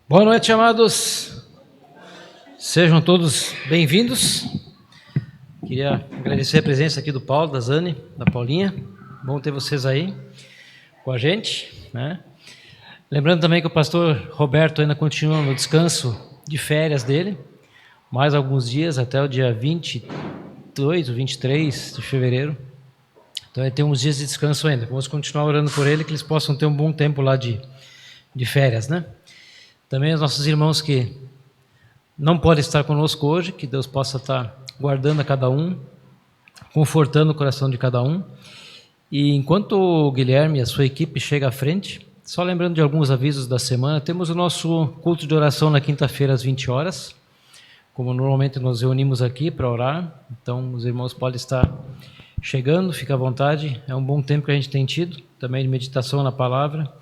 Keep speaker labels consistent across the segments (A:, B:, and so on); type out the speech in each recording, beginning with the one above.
A: Boa noite, amados. Sejam todos bem-vindos. Queria agradecer a presença aqui do Paulo, da Zane, da Paulinha. Bom ter vocês aí com a gente, né? Lembrando também que o pastor Roberto ainda continua no descanso de férias dele, mais alguns dias, até o dia 22 ou 23 de fevereiro. Então, ele tem uns dias de descanso ainda. Vamos continuar orando por ele, que eles possam ter um bom tempo lá de férias, né? Também os nossos irmãos que não podem estar conosco hoje, que Deus possa estar guardando a cada um, confortando o coração de cada um. E enquanto o Guilherme e a sua equipe chegam à frente, só lembrando de alguns avisos da semana, temos o nosso culto de oração na quinta-feira às 20 horas, como normalmente nos reunimos aqui para orar. Então os irmãos podem estar chegando, fica à vontade, é um bom tempo que a gente tem tido, também de meditação na palavra,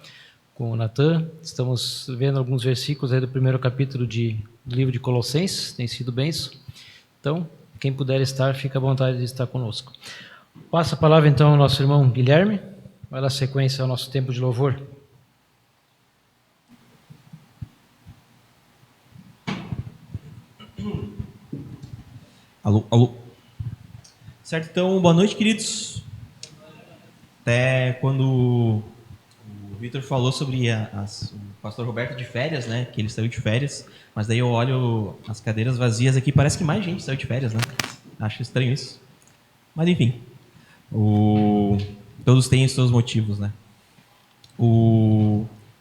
A: com o Natan. Estamos vendo alguns versículos aí do primeiro capítulo do livro de Colossenses, tem sido benção. Então, quem puder estar, fica à vontade de estar conosco. Passa a palavra então ao nosso irmão Guilherme, vai dar sequência ao nosso tempo de louvor.
B: Alô, alô. Certo, então, boa noite, queridos. Até quando o Vitor falou sobre o pastor Roberto de férias, né? Que ele saiu de férias, mas daí eu olho as cadeiras vazias aqui, parece que mais gente saiu de férias, né? Acho estranho isso. Mas enfim, todos têm os seus motivos, né?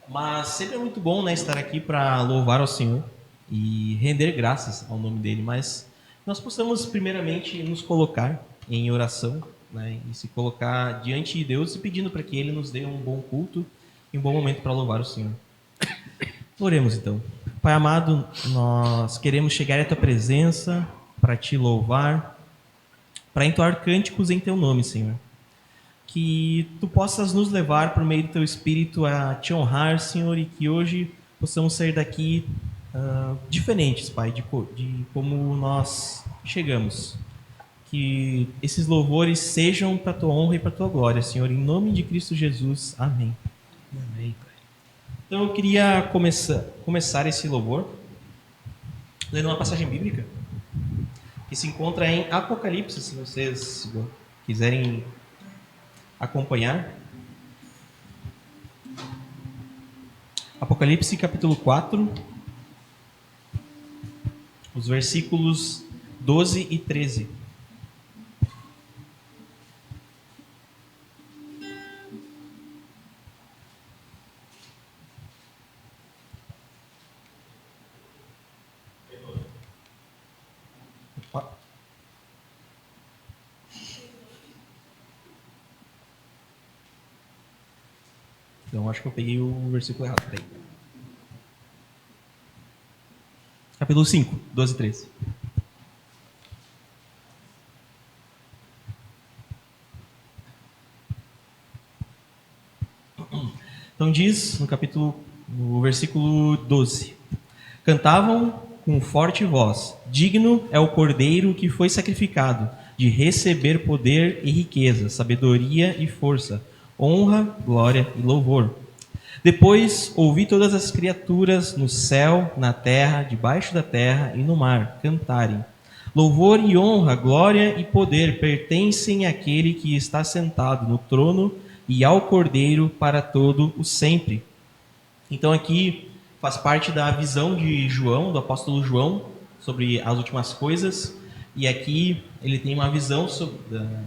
B: Mas sempre é muito bom, né, estar aqui para louvar ao Senhor e render graças ao nome dele, mas nós possamos primeiramente nos colocar em oração, né, e se colocar diante de Deus e pedindo para que ele nos dê um bom culto e um bom momento para louvar o Senhor. Oremos então. Pai amado, nós queremos chegar à tua presença para te louvar, para entoar cânticos em teu nome, Senhor. Que tu possas nos levar por meio do teu Espírito a te honrar, Senhor, e que hoje possamos sair daqui diferentes, Pai, de como nós chegamos. Que esses louvores sejam para a tua honra e para a tua glória, Senhor, em nome de Cristo Jesus. Amém.
A: Amém, Pai.
B: Então eu queria começar esse louvor lendo uma passagem bíblica que se encontra em Apocalipse, se vocês quiserem acompanhar. Apocalipse capítulo 4, os versículos 12 e 13. Então, acho que eu peguei o versículo errado. Peraí. Capítulo 5, 12 e 13. Então diz no versículo 12: Cantavam com forte voz: Digno é o Cordeiro que foi sacrificado, de receber poder e riqueza, sabedoria e força, honra, glória e louvor. Depois ouvi todas as criaturas no céu, na terra, debaixo da terra e no mar cantarem: Louvor e honra, glória e poder pertencem àquele que está sentado no trono e ao Cordeiro para todo o sempre. Então aqui faz parte da visão de João, do apóstolo João, sobre as últimas coisas. E aqui ele tem uma visão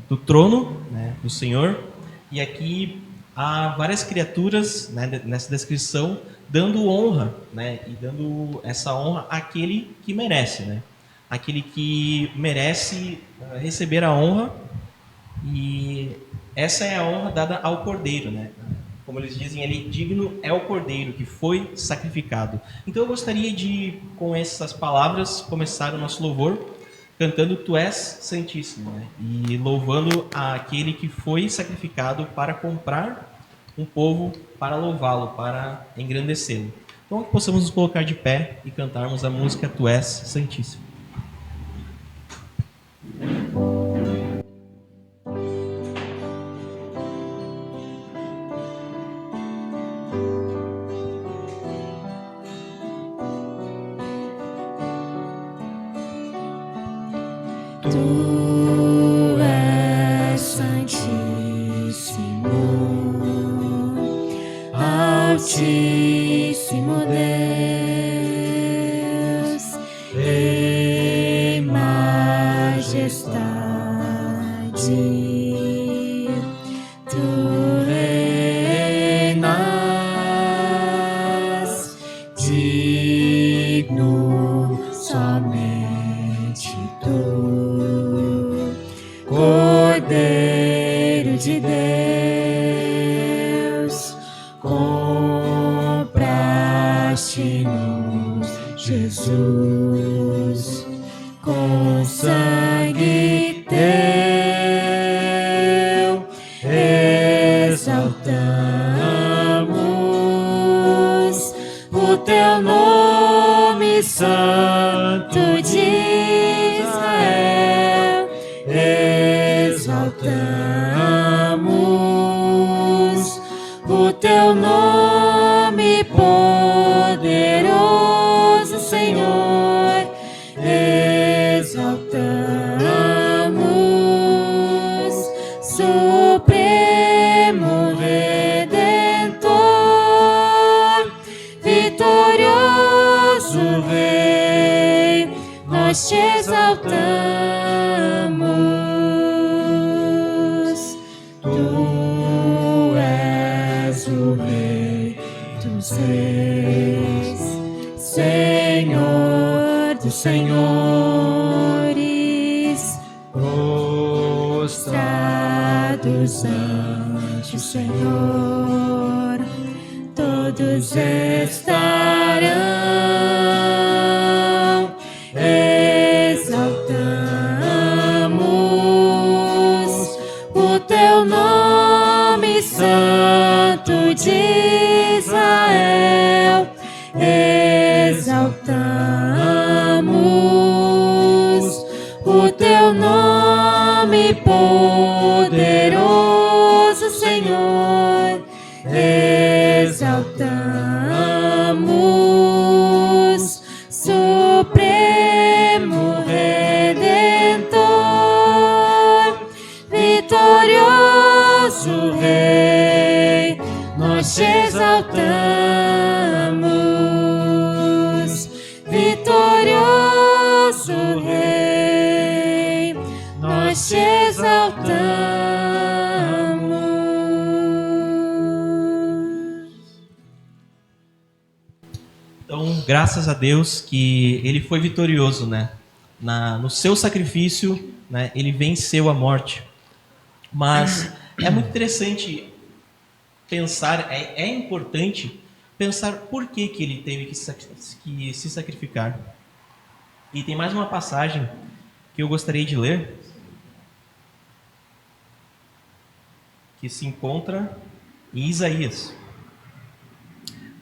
B: do trono, né, do Senhor. E aqui há várias criaturas, né, nessa descrição dando honra, né, e dando essa honra àquele que merece, né, aquele que merece receber a honra. E essa é a honra dada ao Cordeiro, né? Como eles dizem ali, digno é o Cordeiro que foi sacrificado. Então eu gostaria de, com essas palavras, começar o nosso louvor cantando Tu és Santíssimo, né? E louvando aquele que foi sacrificado para comprar um povo, para louvá-lo, para engrandecê-lo. Então que possamos nos colocar de pé e cantarmos a música Tu és Santíssimo.
C: Tu és Santíssimo, Altíssimo Deus, em majestade. Tu reinas, digno somente tu, Cordeiro de Deus, compraste-nos, Jesus, com sangue teu, exaltamos o teu nome santo de Israel, exaltamos o teu nome poderoso, Senhor, exaltamos Supremo Redentor, vitorioso Rei, nós te exaltamos. Tu és o Rei dos reis, Senhor dos senhores, prostrados ante o Senhor, todos estarão, exaltamos o teu nome santo de Israel, exaltamos o teu nome poderoso, Senhor, exaltamos Supremo Redentor, vitorioso Rei, nós te exaltamos, vitorioso Rei, nós te exaltamos.
B: Então, graças a Deus que ele foi vitorioso, né? No seu sacrifício, né? Ele venceu a morte. Mas é muito interessante pensar, é importante pensar por que ele teve que se sacrificar. E tem mais uma passagem que eu gostaria de ler, que se encontra em Isaías.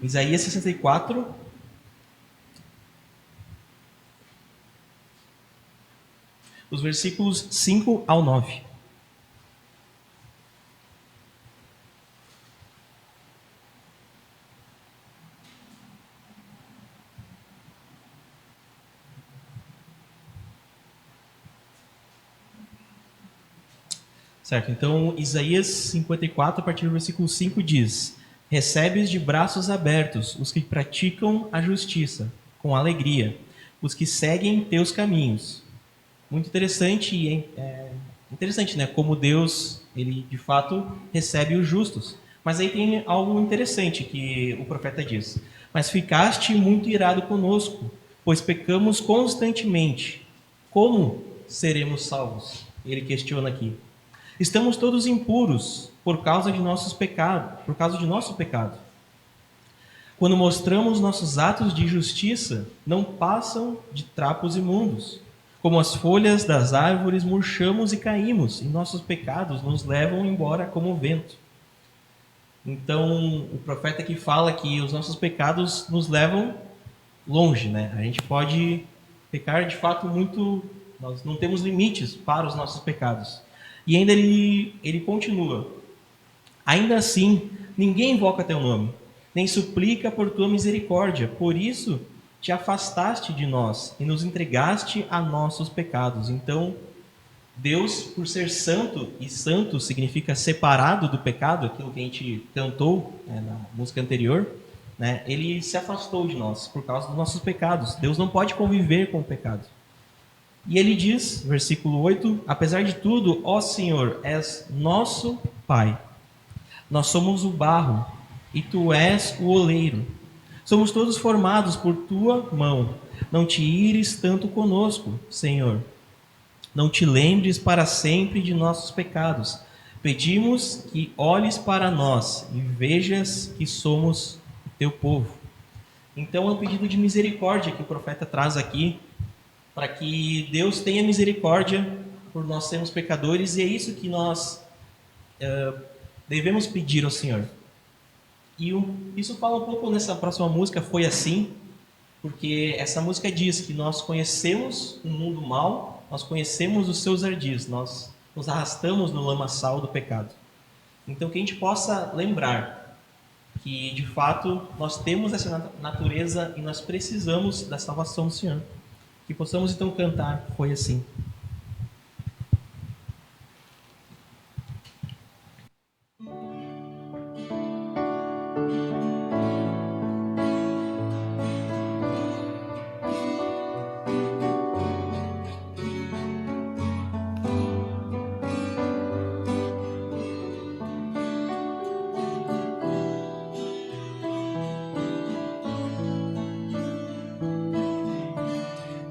B: Isaías 64, os versículos 5 ao 9. Certo, então Isaías 54, a partir do versículo 5 diz: recebes de braços abertos os que praticam a justiça, com alegria, os que seguem teus caminhos. Muito interessante, e interessante, né? Como Deus, ele de fato recebe os justos. Mas aí tem algo interessante que o profeta diz: mas ficaste muito irado conosco, pois pecamos constantemente. Como seremos salvos? Ele questiona aqui. Estamos todos impuros por causa de nossos pecados, por causa de nosso pecado. Quando mostramos nossos atos de justiça, não passam de trapos imundos. Como as folhas das árvores, murchamos e caímos, e nossos pecados nos levam embora como o vento. Então, o profeta aqui fala que os nossos pecados nos levam longe, né? A gente pode pecar de fato muito, nós não temos limites para os nossos pecados. E ainda ele continua: ainda assim, ninguém invoca teu nome, nem suplica por tua misericórdia. Por isso, te afastaste de nós e nos entregaste a nossos pecados. Então, Deus, por ser santo, e santo significa separado do pecado, aquilo que a gente cantou, né, na música anterior, né, ele se afastou de nós por causa dos nossos pecados. Deus não pode conviver com o pecado. E ele diz, versículo 8, apesar de tudo, ó Senhor, és nosso Pai. Nós somos o barro e tu és o oleiro. Somos todos formados por tua mão. Não te ires tanto conosco, Senhor. Não te lembres para sempre de nossos pecados. Pedimos que olhes para nós e vejas que somos o teu povo. Então é um pedido de misericórdia que o profeta traz aqui, para que Deus tenha misericórdia por nós sermos pecadores, e é isso que nós devemos pedir ao Senhor. E isso fala um pouco nessa próxima música, Foi Assim, porque essa música diz que nós conhecemos um mundo mau, nós conhecemos os seus ardis, nós nos arrastamos no lamaçal do pecado. Então que a gente possa lembrar que, de fato, nós temos essa natureza e nós precisamos da salvação do Senhor. Que possamos então cantar Foi Assim.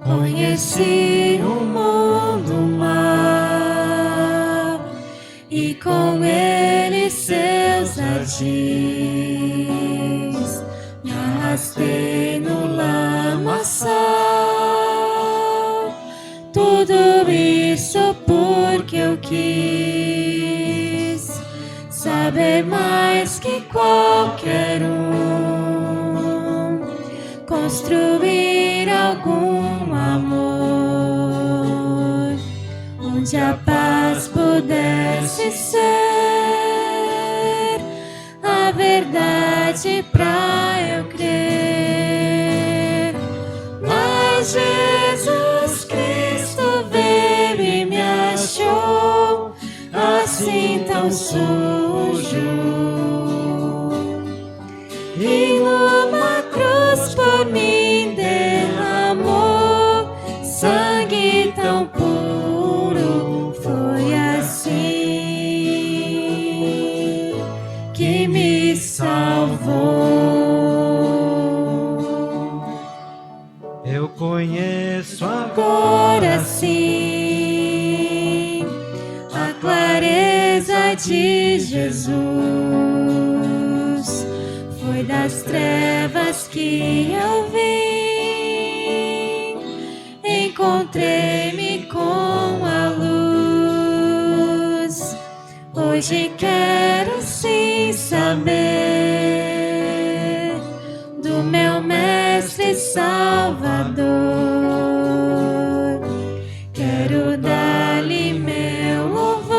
C: Conheci o mundo mau e com ele seus ardis. Me arrastei no lamaçal, tudo isso porque eu quis saber mais que qualquer um, construir algum amor, onde a paz pudesse ser a verdade pra eu crer. Mas Jesus Cristo veio e me achou assim tão sujo, e numa cruz por mim derramou sangue tão puro. Foi assim que me salvou.
A: Eu conheço
C: Agora sim a clareza de Jesus. Foi das trevas que eu vim, encontrei-me com a luz. Hoje quero sim saber do meu Mestre Salvador. Quero dar-lhe meu louvor,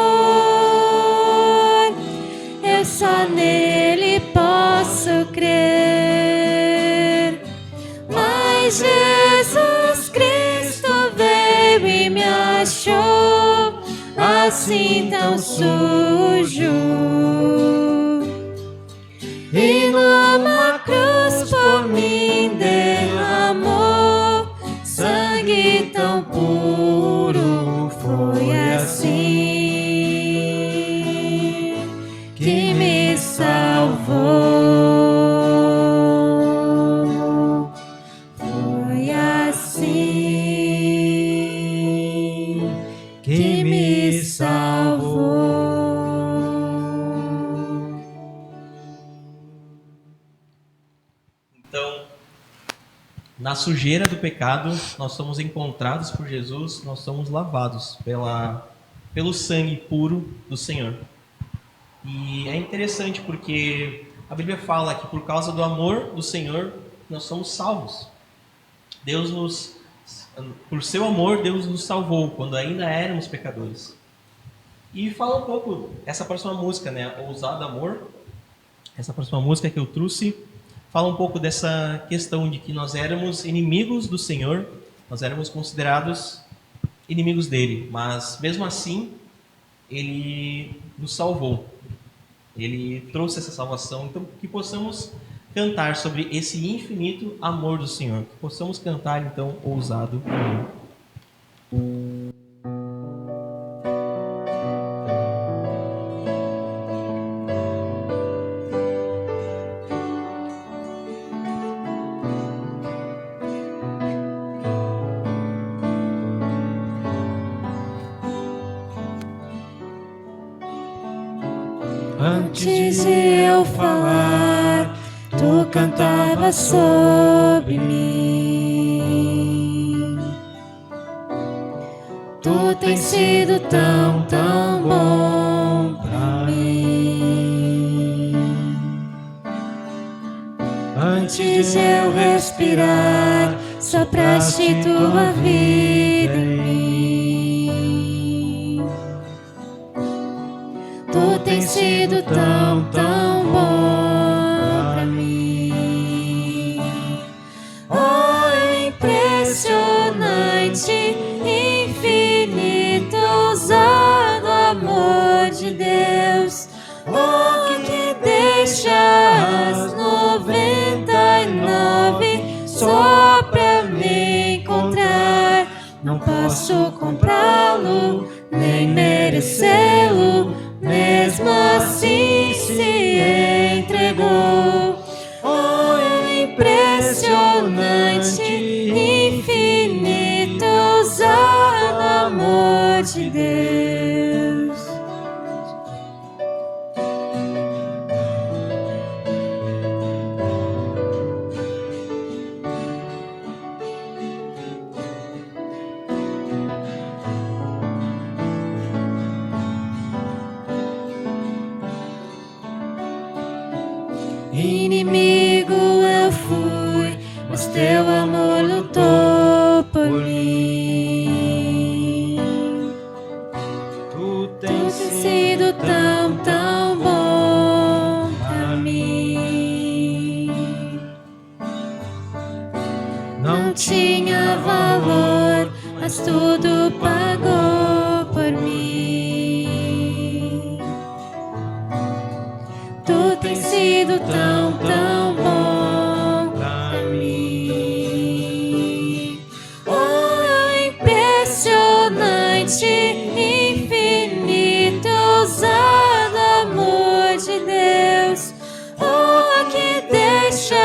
C: eu só nele posso crer. Mas Jesus Cristo veio e me achou assim tão sujo, e numa cruz por mim derramou sangue tão puro. Foi assim que me salvou. Foi assim que me salvou.
B: Então, na sujeira do pecado, nós somos encontrados por Jesus, nós somos lavados pelo sangue puro do Senhor. E é interessante porque a Bíblia fala que por causa do amor do Senhor, nós somos salvos. Por seu amor, Deus nos salvou quando ainda éramos pecadores. E fala um pouco, essa próxima música, né, Ousado Amor, essa próxima música que eu trouxe, fala um pouco dessa questão de que nós éramos inimigos do Senhor, nós éramos considerados inimigos dele, mas mesmo assim ele nos salvou. Ele trouxe essa salvação, então que possamos cantar sobre esse infinito amor do Senhor, que possamos cantar então ousado.
C: Antes de eu falar, tu cantavas sobre mim. Tu tens sido tão, tão bom pra mim. Antes de eu respirar, sopraste tua vida em mim. Tu tens sido tão, tão bom pra mim. Oh, impressionante, infinito, ousado amor de Deus. Oh, que deixa as 99 só pra me encontrar. Não posso comprá-lo, nem merecê-lo, mesmo assim se entregou. Oh, impressionante, infinito, ousado amor de Deus. Inimigo eu fui, mas teu amor lutou por mim. Tu tens sido tão, tão bom pra mim. Não tinha valor, mas tudo pagou por mim. Tu tens sido tão, tão bom pra mim. Oh, impressionante, infinito, ousado amor de Deus. Oh, que deixa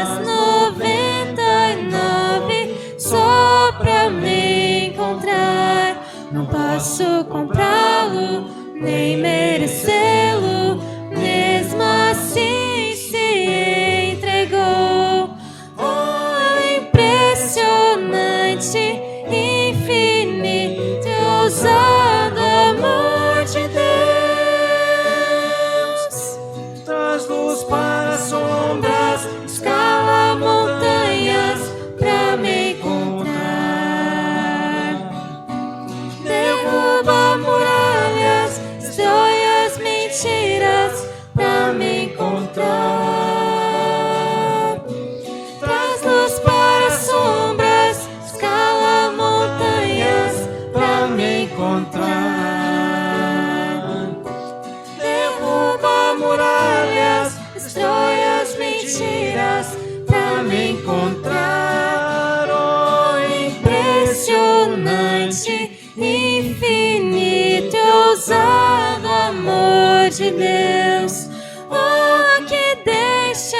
C: as 99 só pra me encontrar. Não posso comprá-lo, nem merecê-lo, mesmo assim se entregou. Oh, impressionante, infinito, ousado amor de Deus. Traz luz para as sombras, escala montanhas pra me encontrar. Derruba muralhas, destrói as mentiras pra me encontrar. Traz luz para as sombras, escala montanhas pra me encontrar. Derruba muralhas, destrói as mentiras pra me encontrar. Oh, impressionante, infinito, ousado amor de Deus. Oh, que deixa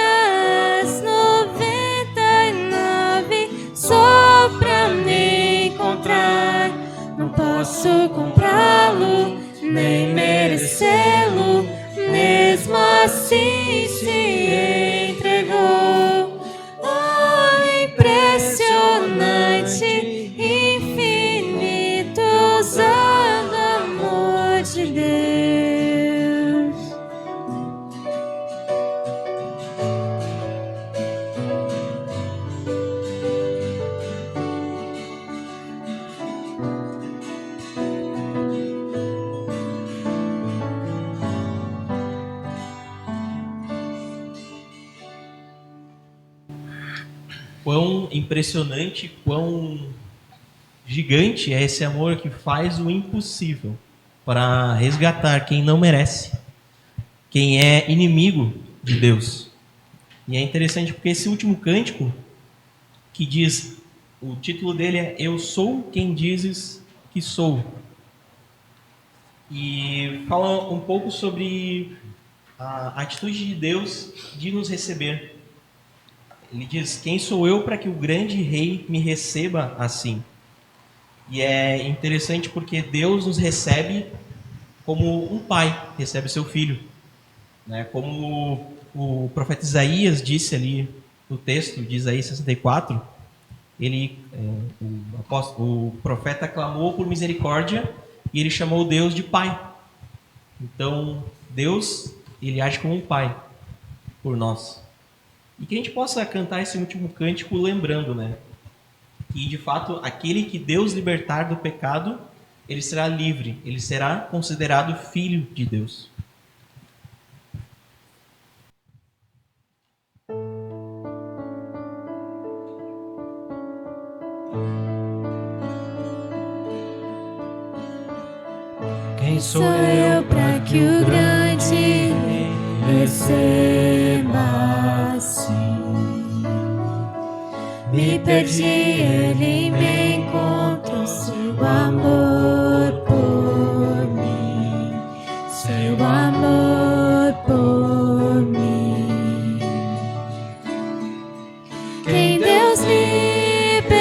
C: as 99 só pra me encontrar. Não posso comprá-lo, nem merecê-lo, mesmo assim se entregou. Oh, impressionante, infinito, ousado amor de Deus.
B: Quão impressionante, quão gigante é esse amor que faz o impossível para resgatar quem não merece, quem é inimigo de Deus. E é interessante porque esse último cântico, que diz, o título dele é Eu Sou Quem Dizes Que Sou. E fala um pouco sobre a atitude de Deus de nos receber. Ele diz, quem sou eu para que o grande rei me receba assim? E é interessante porque Deus nos recebe como um pai recebe seu filho, né? Como o profeta Isaías disse ali no texto de Isaías 64, o profeta clamou por misericórdia e ele chamou Deus de pai. Então, Deus, ele age como um pai por nós. E que a gente possa cantar esse último cântico lembrando, né? Que, de fato, aquele que Deus libertar do pecado, ele será livre, ele será considerado filho de Deus.
A: Quem
C: Sou eu para que o grande receba assim. Me perdi, ele me encontrou, seu amor por mim, seu amor por mim. Quem Deus libertar,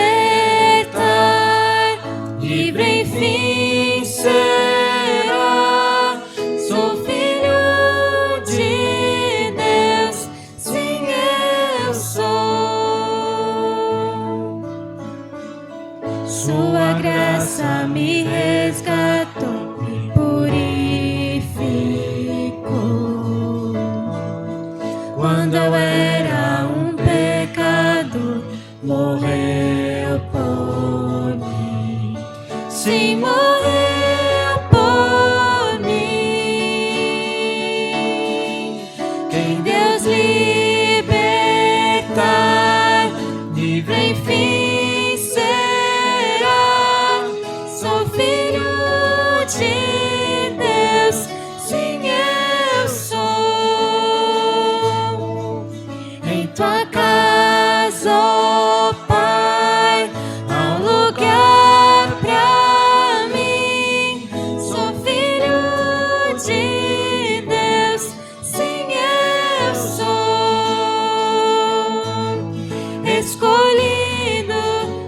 C: livre enfim será. Sou filho de Deus, sim eu sou. Sua graça me resgatou, me purificou. Quando eu era um pecador, morreu por mim. Sim, morreu por mim. Quem Deus libertar, livre enfim será. Sou filho de Deus, sim eu sou. Em tua casa, ó Pai, há um lugar pra mim. Sou filho de Deus, sim eu sou. Escolhido,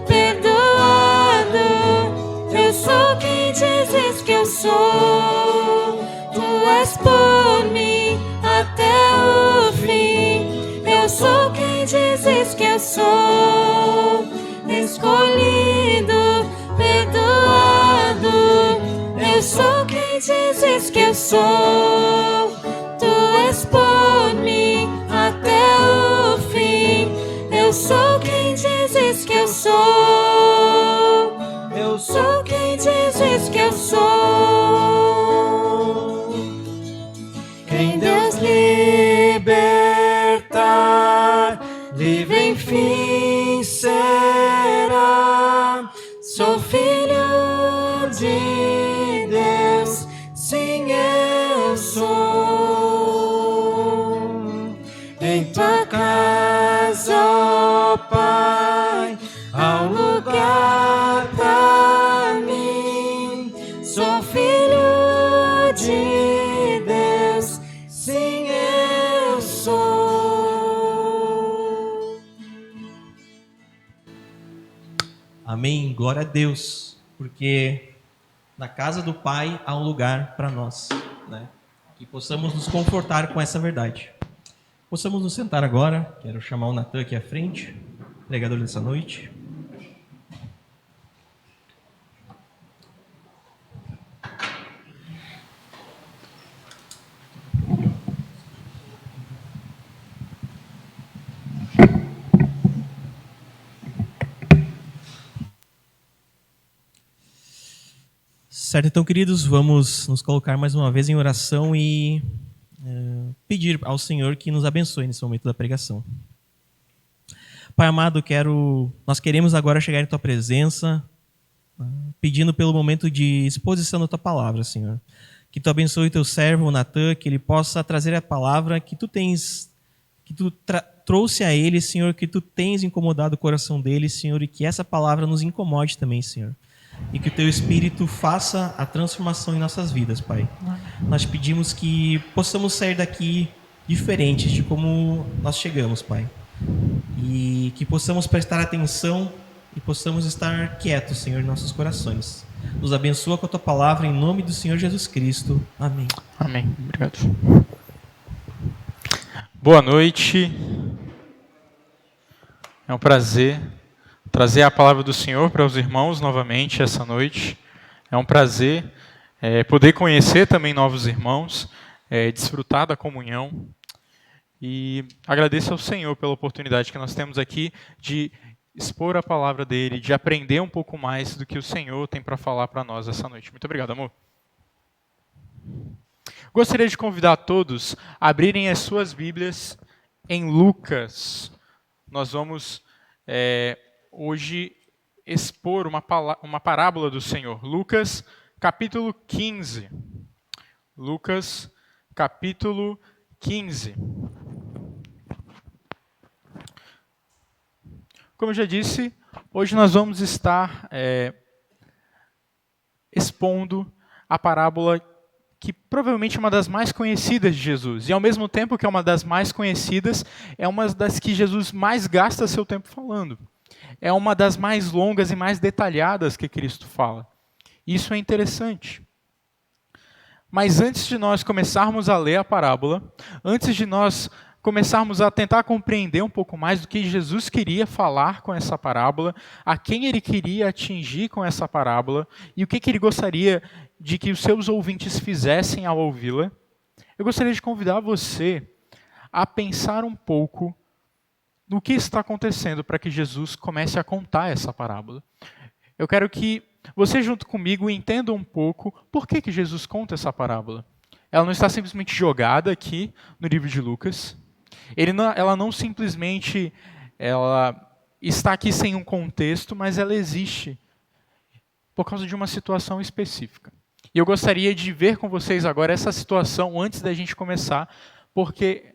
C: perdoado, eu sou quem dizes que eu sou. Tu és por mim até o fim. Eu sou quem dizes que eu sou. Escolhido, perdoado, eu sou quem dizes que eu sou. Tu és por mim até o fim. Eu sou quem dizes que eu sou. Eu sou quem dizes que eu sou. Quem Deus libertar, livre enfim será. Sou filho de Deus, sim eu sou. Em tua casa, ó Pai, há um lugar pra mim. Sou filho de Deus, sim eu sou.
B: Amém, glória a Deus, porque na casa do Pai há um lugar para nós, né? Que possamos nos confortar com essa verdade. Possamos nos sentar agora. Quero chamar o Natan aqui à frente, pregador dessa noite. Certo, então, queridos, vamos nos colocar mais uma vez em oração e pedir ao Senhor que nos abençoe nesse momento da pregação. Pai amado, nós queremos agora chegar em Tua presença pedindo pelo momento de exposição da tua palavra, Senhor. Que tu abençoe teu servo, o Natan, que ele possa trazer a palavra que tu tens, que tu trouxe a ele, Senhor, que tu tens incomodado o coração dele, Senhor, e que essa palavra nos incomode também, Senhor. E que o teu Espírito faça a transformação em nossas vidas, Pai. Nós pedimos que possamos sair daqui diferentes de como nós chegamos, Pai. E que possamos prestar atenção e possamos estar quietos, Senhor, em nossos corações. Nos abençoa com a tua palavra, em nome do Senhor Jesus Cristo. Amém.
D: Amém. Obrigado. Boa noite. É um prazer trazer a palavra do Senhor para os irmãos novamente essa noite. É um prazer poder conhecer também novos irmãos, desfrutar da comunhão. E agradeço ao Senhor pela oportunidade que nós temos aqui de expor a palavra dele, de aprender um pouco mais do que o Senhor tem para falar para nós essa noite. Muito obrigado, amor. Gostaria de convidar a todos a abrirem as suas Bíblias em Lucas. Nós vamos hoje expor uma parábola do Senhor. Lucas, capítulo 15. Lucas, capítulo 15. Como eu já disse, hoje nós vamos estar expondo a parábola que provavelmente é uma das mais conhecidas de Jesus. E ao mesmo tempo que é uma das mais conhecidas, é uma das que Jesus mais gasta seu tempo falando. É uma das mais longas e mais detalhadas que Cristo fala. Isso é interessante. Mas antes de nós começarmos a ler a parábola, antes de nós começarmos a tentar compreender um pouco mais do que Jesus queria falar com essa parábola, a quem ele queria atingir com essa parábola e o que ele gostaria de que os seus ouvintes fizessem ao ouvi-la, eu gostaria de convidar você a pensar um pouco no que está acontecendo para que Jesus comece a contar essa parábola. Eu quero que você, junto comigo, entenda um pouco por que Jesus conta essa parábola. Ela não está simplesmente jogada aqui no livro de Lucas. Ela não simplesmente está aqui sem um contexto, mas ela existe por causa de uma situação específica. E eu gostaria de ver com vocês agora essa situação antes da gente começar, porque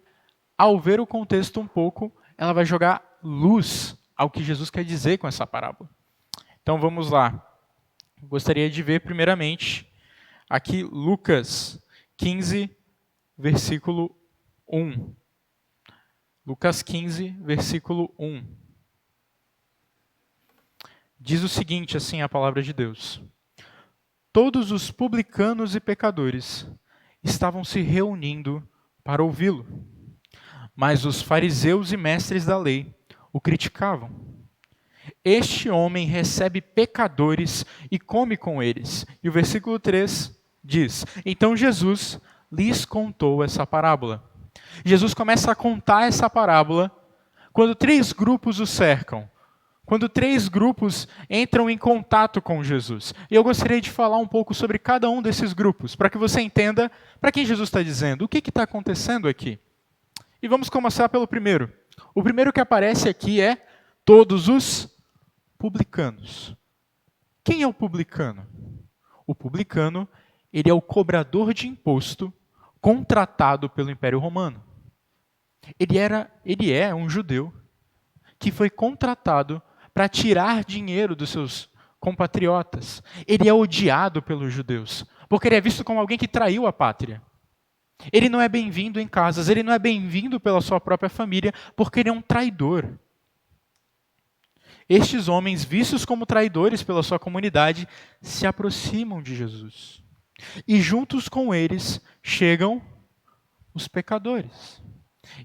D: ao ver o contexto um pouco, ela vai jogar luz ao que Jesus quer dizer com essa parábola. Então vamos lá. Eu gostaria de ver primeiramente aqui Lucas 15, versículo 1. Lucas 15, versículo 1. Diz o seguinte, assim, a palavra de Deus. Todos os publicanos e pecadores estavam se reunindo para ouvi-lo. Mas os fariseus e mestres da lei o criticavam. Este homem recebe pecadores e come com eles. E o versículo 3 diz, então Jesus lhes contou essa parábola. Jesus começa a contar essa parábola quando 3 grupos o cercam. Quando 3 grupos entram em contato com Jesus. E eu gostaria de falar um pouco sobre cada um desses grupos, para que você entenda para quem Jesus está dizendo, o que está acontecendo aqui. E vamos começar pelo primeiro. O primeiro que aparece aqui é todos os publicanos. Quem é o publicano? O publicano, ele é o cobrador de imposto contratado pelo Império Romano. Ele é um judeu que foi contratado para tirar dinheiro dos seus compatriotas. Ele é odiado pelos judeus, porque ele é visto como alguém que traiu a pátria. Ele não é bem-vindo em casas, ele não é bem-vindo pela sua própria família, porque ele é um traidor. Estes homens, vistos como traidores pela sua comunidade, se aproximam de Jesus. E juntos com eles chegam os pecadores.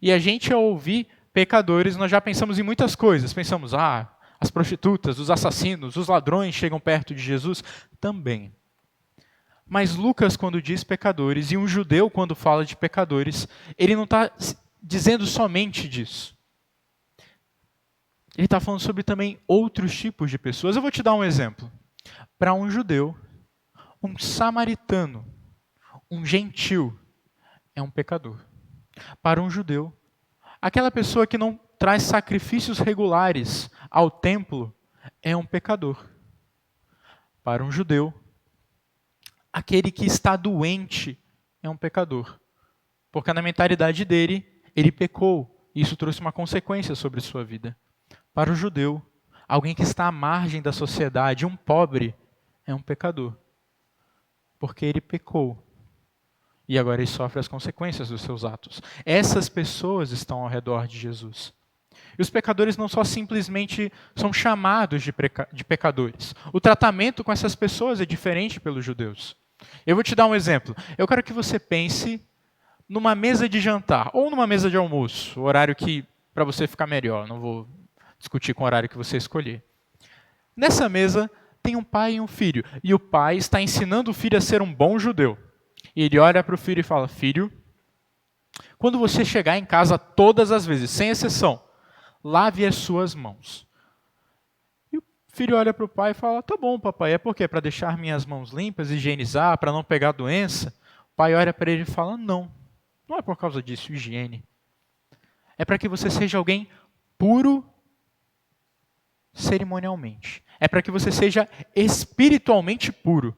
D: E a gente, ao ouvir pecadores, nós já pensamos em muitas coisas. Pensamos, as prostitutas, os assassinos, os ladrões chegam perto de Jesus também. Mas Lucas, quando diz pecadores, e um judeu, quando fala de pecadores, ele não está dizendo somente disso. Ele está falando sobre também outros tipos de pessoas. Eu vou te dar um exemplo. Para um judeu, um samaritano, um gentil, é um pecador. Para um judeu, aquela pessoa que não traz sacrifícios regulares ao templo é um pecador. Para um judeu, aquele que está doente é um pecador. Porque na mentalidade dele, ele pecou. E isso trouxe uma consequência sobre sua vida. Para o judeu, alguém que está à margem da sociedade, um pobre, é um pecador. Porque ele pecou. E agora ele sofre as consequências dos seus atos. Essas pessoas estão ao redor de Jesus. E os pecadores não só simplesmente são chamados de pecadores. O tratamento com essas pessoas é diferente pelos judeus. Eu vou te dar um exemplo. Eu quero que você pense numa mesa de jantar ou numa mesa de almoço, o horário que para você ficar melhor. Não vou discutir com o horário que você escolher. Nessa mesa tem um pai e um filho. E o pai está ensinando o filho a ser um bom judeu. E ele olha para o filho e fala: filho, quando você chegar em casa todas as vezes, sem exceção, lave as suas mãos. E o filho olha para o pai e fala: tá bom, papai, é por quê? Para deixar minhas mãos limpas, higienizar, para não pegar doença? O pai olha para ele e fala: não é por causa disso, higiene. É para que você seja alguém puro cerimonialmente. É para que você seja espiritualmente puro.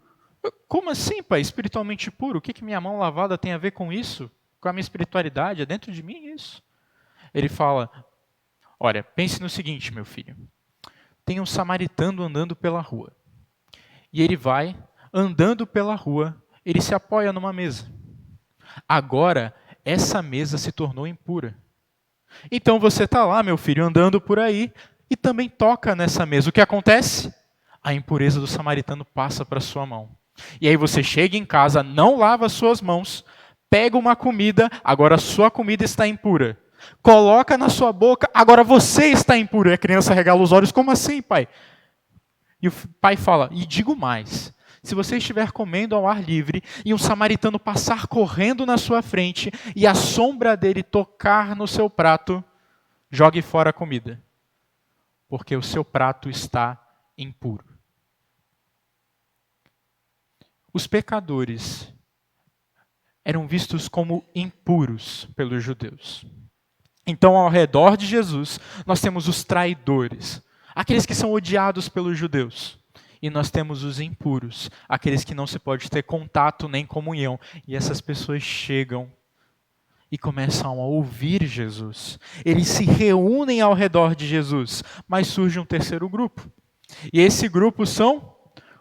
D: Como assim, pai? Espiritualmente puro? O que minha mão lavada tem a ver com isso? Com a minha espiritualidade? É dentro de mim isso? Ele fala: olha, pense no seguinte, meu filho. Tem um samaritano andando pela rua. E ele vai, andando pela rua, ele se apoia numa mesa. Agora, essa mesa se tornou impura. Então você está lá, meu filho, andando por aí, e também toca nessa mesa. O que acontece? A impureza do samaritano passa para sua mão. E aí você chega em casa, não lava as suas mãos, pega uma comida, agora a sua comida está impura. Coloca na sua boca, agora você está impuro. E a criança regala os olhos: como assim, pai? E o pai fala: e digo mais, se você estiver comendo ao ar livre e um samaritano passar correndo na sua frente e a sombra dele tocar no seu prato, jogue fora a comida, porque o seu prato está impuro. Os pecadores eram vistos como impuros pelos judeus. Então, ao redor de Jesus, nós temos os traidores, aqueles que são odiados pelos judeus. E nós temos os impuros, aqueles que não se pode ter contato nem comunhão. E essas pessoas chegam e começam a ouvir Jesus. Eles se reúnem ao redor de Jesus, mas surge um terceiro grupo. E esse grupo são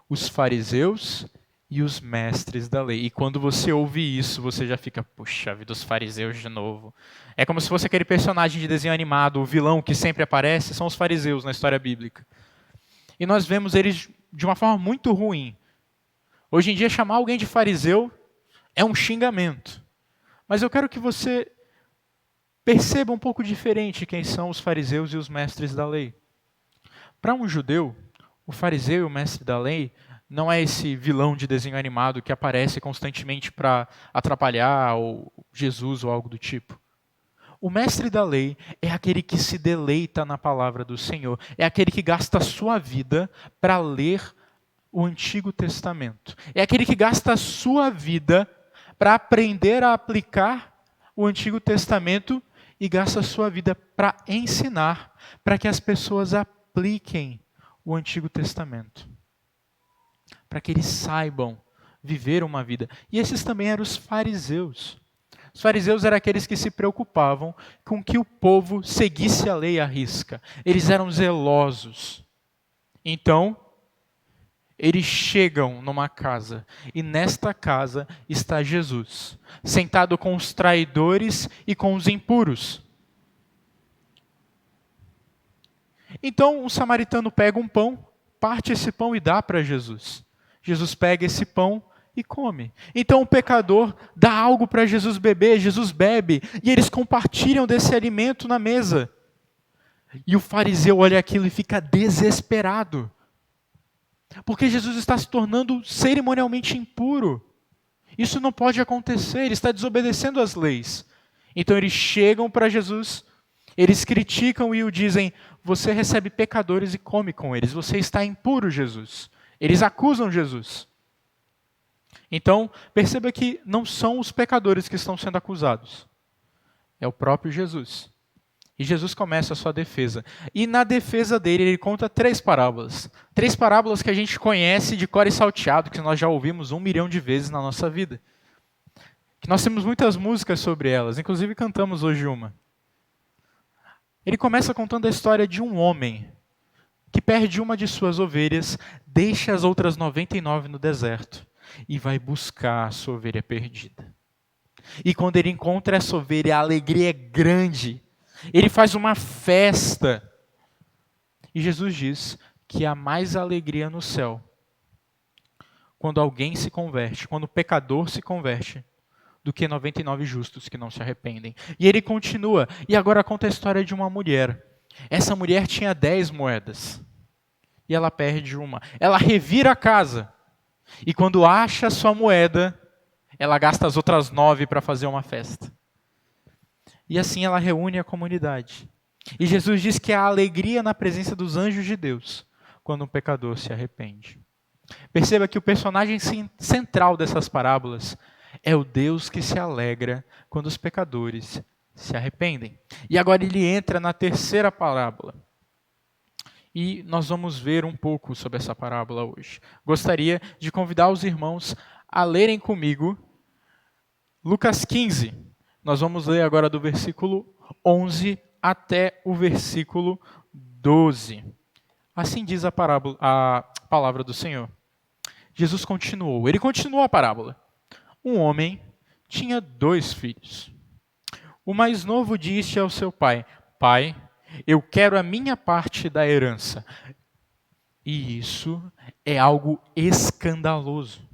D: os fariseus e os mestres da lei. E quando você ouve isso, você já fica: puxa vida, os fariseus de novo. É como se fosse aquele personagem de desenho animado, o vilão que sempre aparece, são os fariseus na história bíblica. E nós vemos eles de uma forma muito ruim. Hoje em dia, chamar alguém de fariseu é um xingamento. Mas eu quero que você perceba um pouco diferente quem são os fariseus e os mestres da lei. Para um judeu, o fariseu e o mestre da lei não é esse vilão de desenho animado que aparece constantemente para atrapalhar ou Jesus ou algo do tipo. O mestre da lei é aquele que se deleita na palavra do Senhor. É aquele que gasta a sua vida para ler o Antigo Testamento. É aquele que gasta a sua vida para aprender a aplicar o Antigo Testamento e gasta a sua vida para ensinar, para que as pessoas apliquem o Antigo Testamento. Para que eles saibam viver uma vida. E esses também eram os fariseus. Os fariseus eram aqueles que se preocupavam com que o povo seguisse a lei à risca. Eles eram zelosos. Então, eles chegam numa casa, e nesta casa está Jesus, sentado com os traidores e com os impuros. Então, um samaritano pega um pão, parte esse pão e dá para Jesus. Jesus pega esse pão e come. Então o pecador dá algo para Jesus beber, Jesus bebe, e eles compartilham desse alimento na mesa. E o fariseu olha aquilo e fica desesperado, porque Jesus está se tornando cerimonialmente impuro. Isso não pode acontecer, ele está desobedecendo as leis. Então eles chegam para Jesus, eles criticam e o dizem: você recebe pecadores e come com eles, você está impuro, Jesus. Eles acusam Jesus. Então, perceba que não são os pecadores que estão sendo acusados. É o próprio Jesus. E Jesus começa a sua defesa. E na defesa dele, ele conta 3 parábolas. 3 parábolas que a gente conhece de cor e salteado, que nós já ouvimos 1 milhão de vezes na nossa vida. Que nós temos muitas músicas sobre elas, inclusive cantamos hoje uma. Ele começa contando a história de um homem que perde uma de suas ovelhas, deixa as outras 99 no deserto e vai buscar a sua ovelha perdida. E quando ele encontra essa ovelha, a alegria é grande. Ele faz uma festa. E Jesus diz que há mais alegria no céu quando alguém se converte, quando o pecador se converte, do que 99 justos que não se arrependem. E ele continua, e agora conta a história de uma mulher. Essa mulher tinha 10 moedas, e ela perde uma. Ela revira a casa, e quando acha a sua moeda, ela gasta as outras 9 para fazer uma festa. E assim ela reúne a comunidade. E Jesus diz que há alegria na presença dos anjos de Deus, quando um pecador se arrepende. Perceba que o personagem central dessas parábolas é o Deus que se alegra quando os pecadores se arrependem. E agora ele entra na terceira parábola. E nós vamos ver um pouco sobre essa parábola hoje. Gostaria de convidar os irmãos a lerem comigo Lucas 15. Nós vamos ler agora do versículo 11 até o versículo 12. Assim diz a palavra do Senhor. Jesus continuou. Ele continuou a parábola. Um homem tinha 2 filhos. O mais novo disse ao seu pai: Pai, eu quero a minha parte da herança. E isso é algo escandaloso.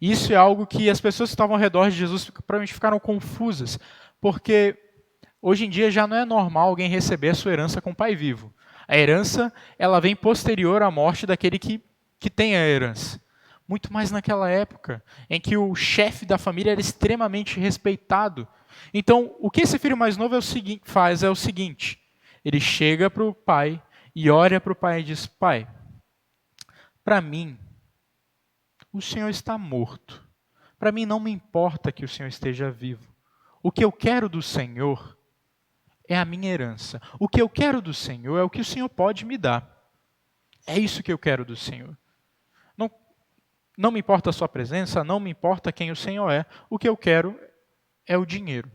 D: Isso é algo que as pessoas que estavam ao redor de Jesus provavelmente ficaram confusas, porque hoje em dia já não é normal alguém receber a sua herança com o pai vivo. A herança, ela vem posterior à morte daquele que tem a herança. Muito mais naquela época, em que o chefe da família era extremamente respeitado. Então, o que esse filho mais novo faz é o seguinte: ele chega para o pai e olha para o pai e diz: Pai, para mim, o Senhor está morto. Para mim não me importa que o Senhor esteja vivo. O que eu quero do Senhor é a minha herança. O que eu quero do Senhor é o que o Senhor pode me dar. É isso que eu quero do Senhor. Não me importa a sua presença, não me importa quem o Senhor é. O que eu quero é o dinheiro.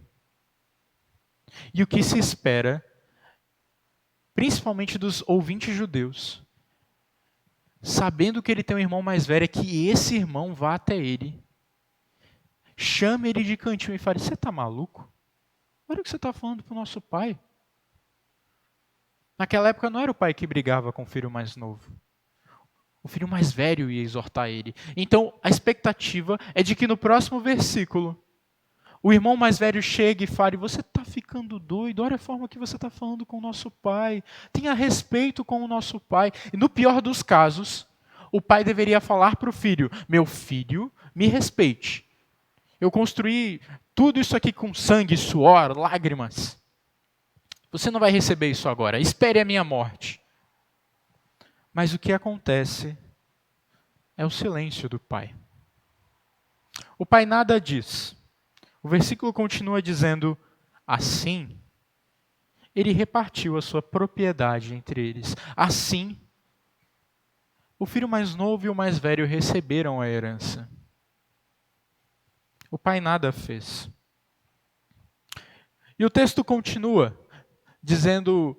D: E o que se espera, principalmente dos ouvintes judeus, sabendo que ele tem um irmão mais velho, é que esse irmão vá até ele, chame ele de cantinho e fale: Você está maluco? Olha o que você está falando para o nosso pai. Naquela época não era o pai que brigava com o filho mais novo. O filho mais velho ia exortar ele. Então, a expectativa é de que no próximo versículo, o irmão mais velho chegue e fale: Você está ficando doido? Olha a forma que você está falando com o nosso pai. Tenha respeito com o nosso pai. E no pior dos casos, o pai deveria falar para o filho: Meu filho, me respeite. Eu construí tudo isso aqui com sangue, suor, lágrimas. Você não vai receber isso agora. Espere a minha morte. Mas o que acontece é o silêncio do pai. O pai nada diz. O versículo continua dizendo: Assim, ele repartiu a sua propriedade entre eles. Assim, o filho mais novo e o mais velho receberam a herança. O pai nada fez. E o texto continua dizendo,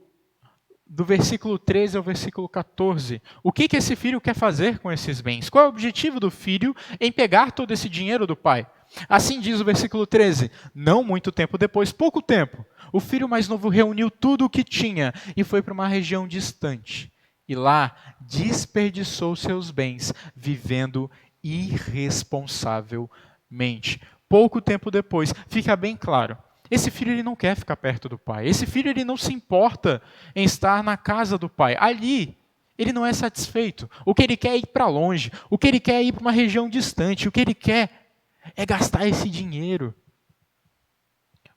D: do versículo 13 ao versículo 14, o que esse filho quer fazer com esses bens? Qual é o objetivo do filho em pegar todo esse dinheiro do pai? Assim diz o versículo 13, não muito tempo depois, pouco tempo, o filho mais novo reuniu tudo o que tinha e foi para uma região distante. E lá desperdiçou seus bens, vivendo irresponsavelmente. Pouco tempo depois, fica bem claro, esse filho ele não quer ficar perto do pai. Esse filho ele não se importa em estar na casa do pai. Ali, ele não é satisfeito. O que ele quer é ir para longe. O que ele quer é ir para uma região distante. O que ele quer é gastar esse dinheiro.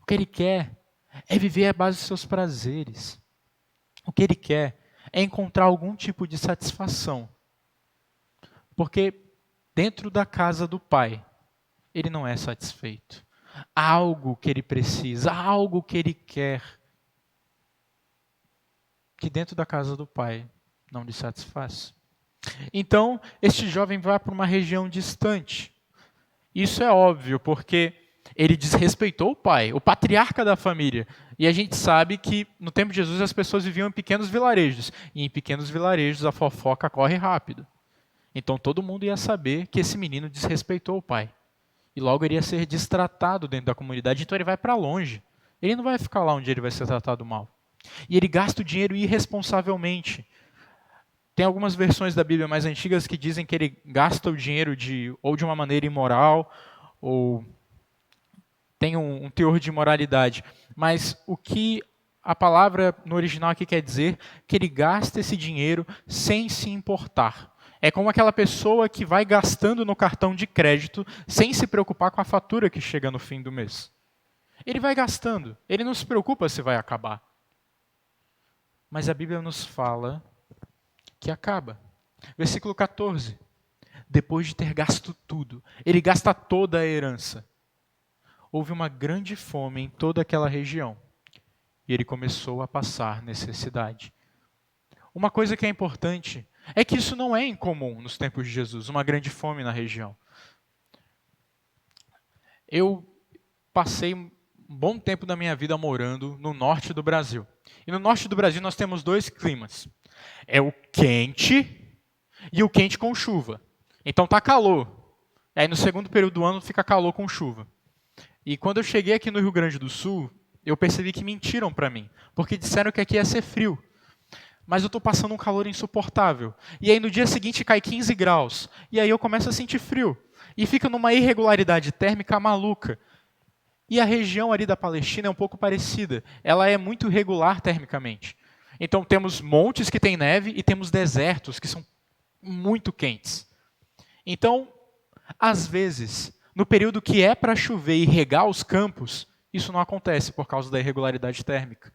D: O que ele quer é viver à base dos seus prazeres. O que ele quer é encontrar algum tipo de satisfação. Porque dentro da casa do pai, ele não é satisfeito. Há algo que ele precisa, há algo que ele quer. que dentro da casa do pai não lhe satisfaz. Então, este jovem vai para uma região distante. Isso é óbvio, porque ele desrespeitou o pai, o patriarca da família. E a gente sabe que no tempo de Jesus as pessoas viviam em pequenos vilarejos. E em pequenos vilarejos a fofoca corre rápido. Então todo mundo ia saber que esse menino desrespeitou o pai. E logo iria ser destratado dentro da comunidade, então ele vai para longe. Ele não vai ficar lá onde ele vai ser tratado mal. E ele gasta o dinheiro irresponsavelmente. Tem algumas versões da Bíblia mais antigas que dizem que ele gasta o dinheiro ou de uma maneira imoral, ou tem um teor de imoralidade. Mas o que a palavra no original aqui quer dizer, que ele gasta esse dinheiro sem se importar. É como aquela pessoa que vai gastando no cartão de crédito sem se preocupar com a fatura que chega no fim do mês. Ele vai gastando, ele não se preocupa se vai acabar. Mas a Bíblia nos fala que acaba. Versículo 14. Depois de ter gasto tudo, ele gasta toda a herança. Houve uma grande fome em toda aquela região. E ele começou a passar necessidade. Uma coisa que é importante é que isso não é incomum nos tempos de Jesus, uma grande fome na região. Eu passei um bom tempo da minha vida morando no norte do Brasil. E no norte do Brasil nós temos 2 climas. É o quente e o quente com chuva. Então tá calor. Aí no segundo período do ano fica calor com chuva. E quando eu cheguei aqui no Rio Grande do Sul, eu percebi que mentiram para mim. Porque disseram que aqui ia ser frio. Mas eu estou passando um calor insuportável. E aí no dia seguinte cai 15 graus. E aí eu começo a sentir frio. E fica numa irregularidade térmica maluca. E a região ali da Palestina é um pouco parecida. Ela é muito irregular termicamente. Então temos montes que têm neve e temos desertos que são muito quentes. Então, às vezes, no período que é para chover e regar os campos, isso não acontece por causa da irregularidade térmica.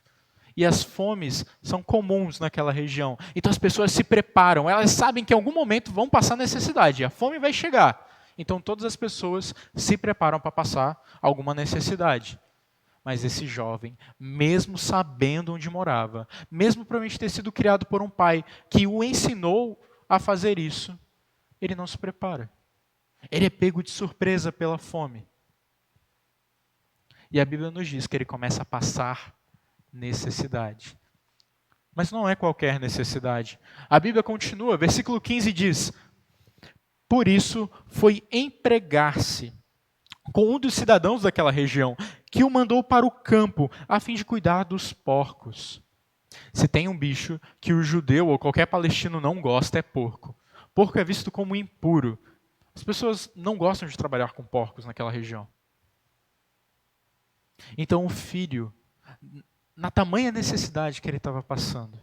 D: E as fomes são comuns naquela região. Então as pessoas se preparam, elas sabem que em algum momento vão passar necessidade, a fome vai chegar. Então todas as pessoas se preparam para passar alguma necessidade. Mas esse jovem, mesmo sabendo onde morava, mesmo provavelmente ter sido criado por um pai que o ensinou a fazer isso, ele não se prepara. Ele é pego de surpresa pela fome. E a Bíblia nos diz que ele começa a passar necessidade. Mas não é qualquer necessidade. A Bíblia continua, versículo 15 diz: por isso foi empregar-se com um dos cidadãos daquela região, que o mandou para o campo, a fim de cuidar dos porcos. Se tem um bicho que o judeu ou qualquer palestino não gosta, é porco. Porco é visto como impuro. As pessoas não gostam de trabalhar com porcos naquela região. Então o filho, na tamanha necessidade que ele estava passando,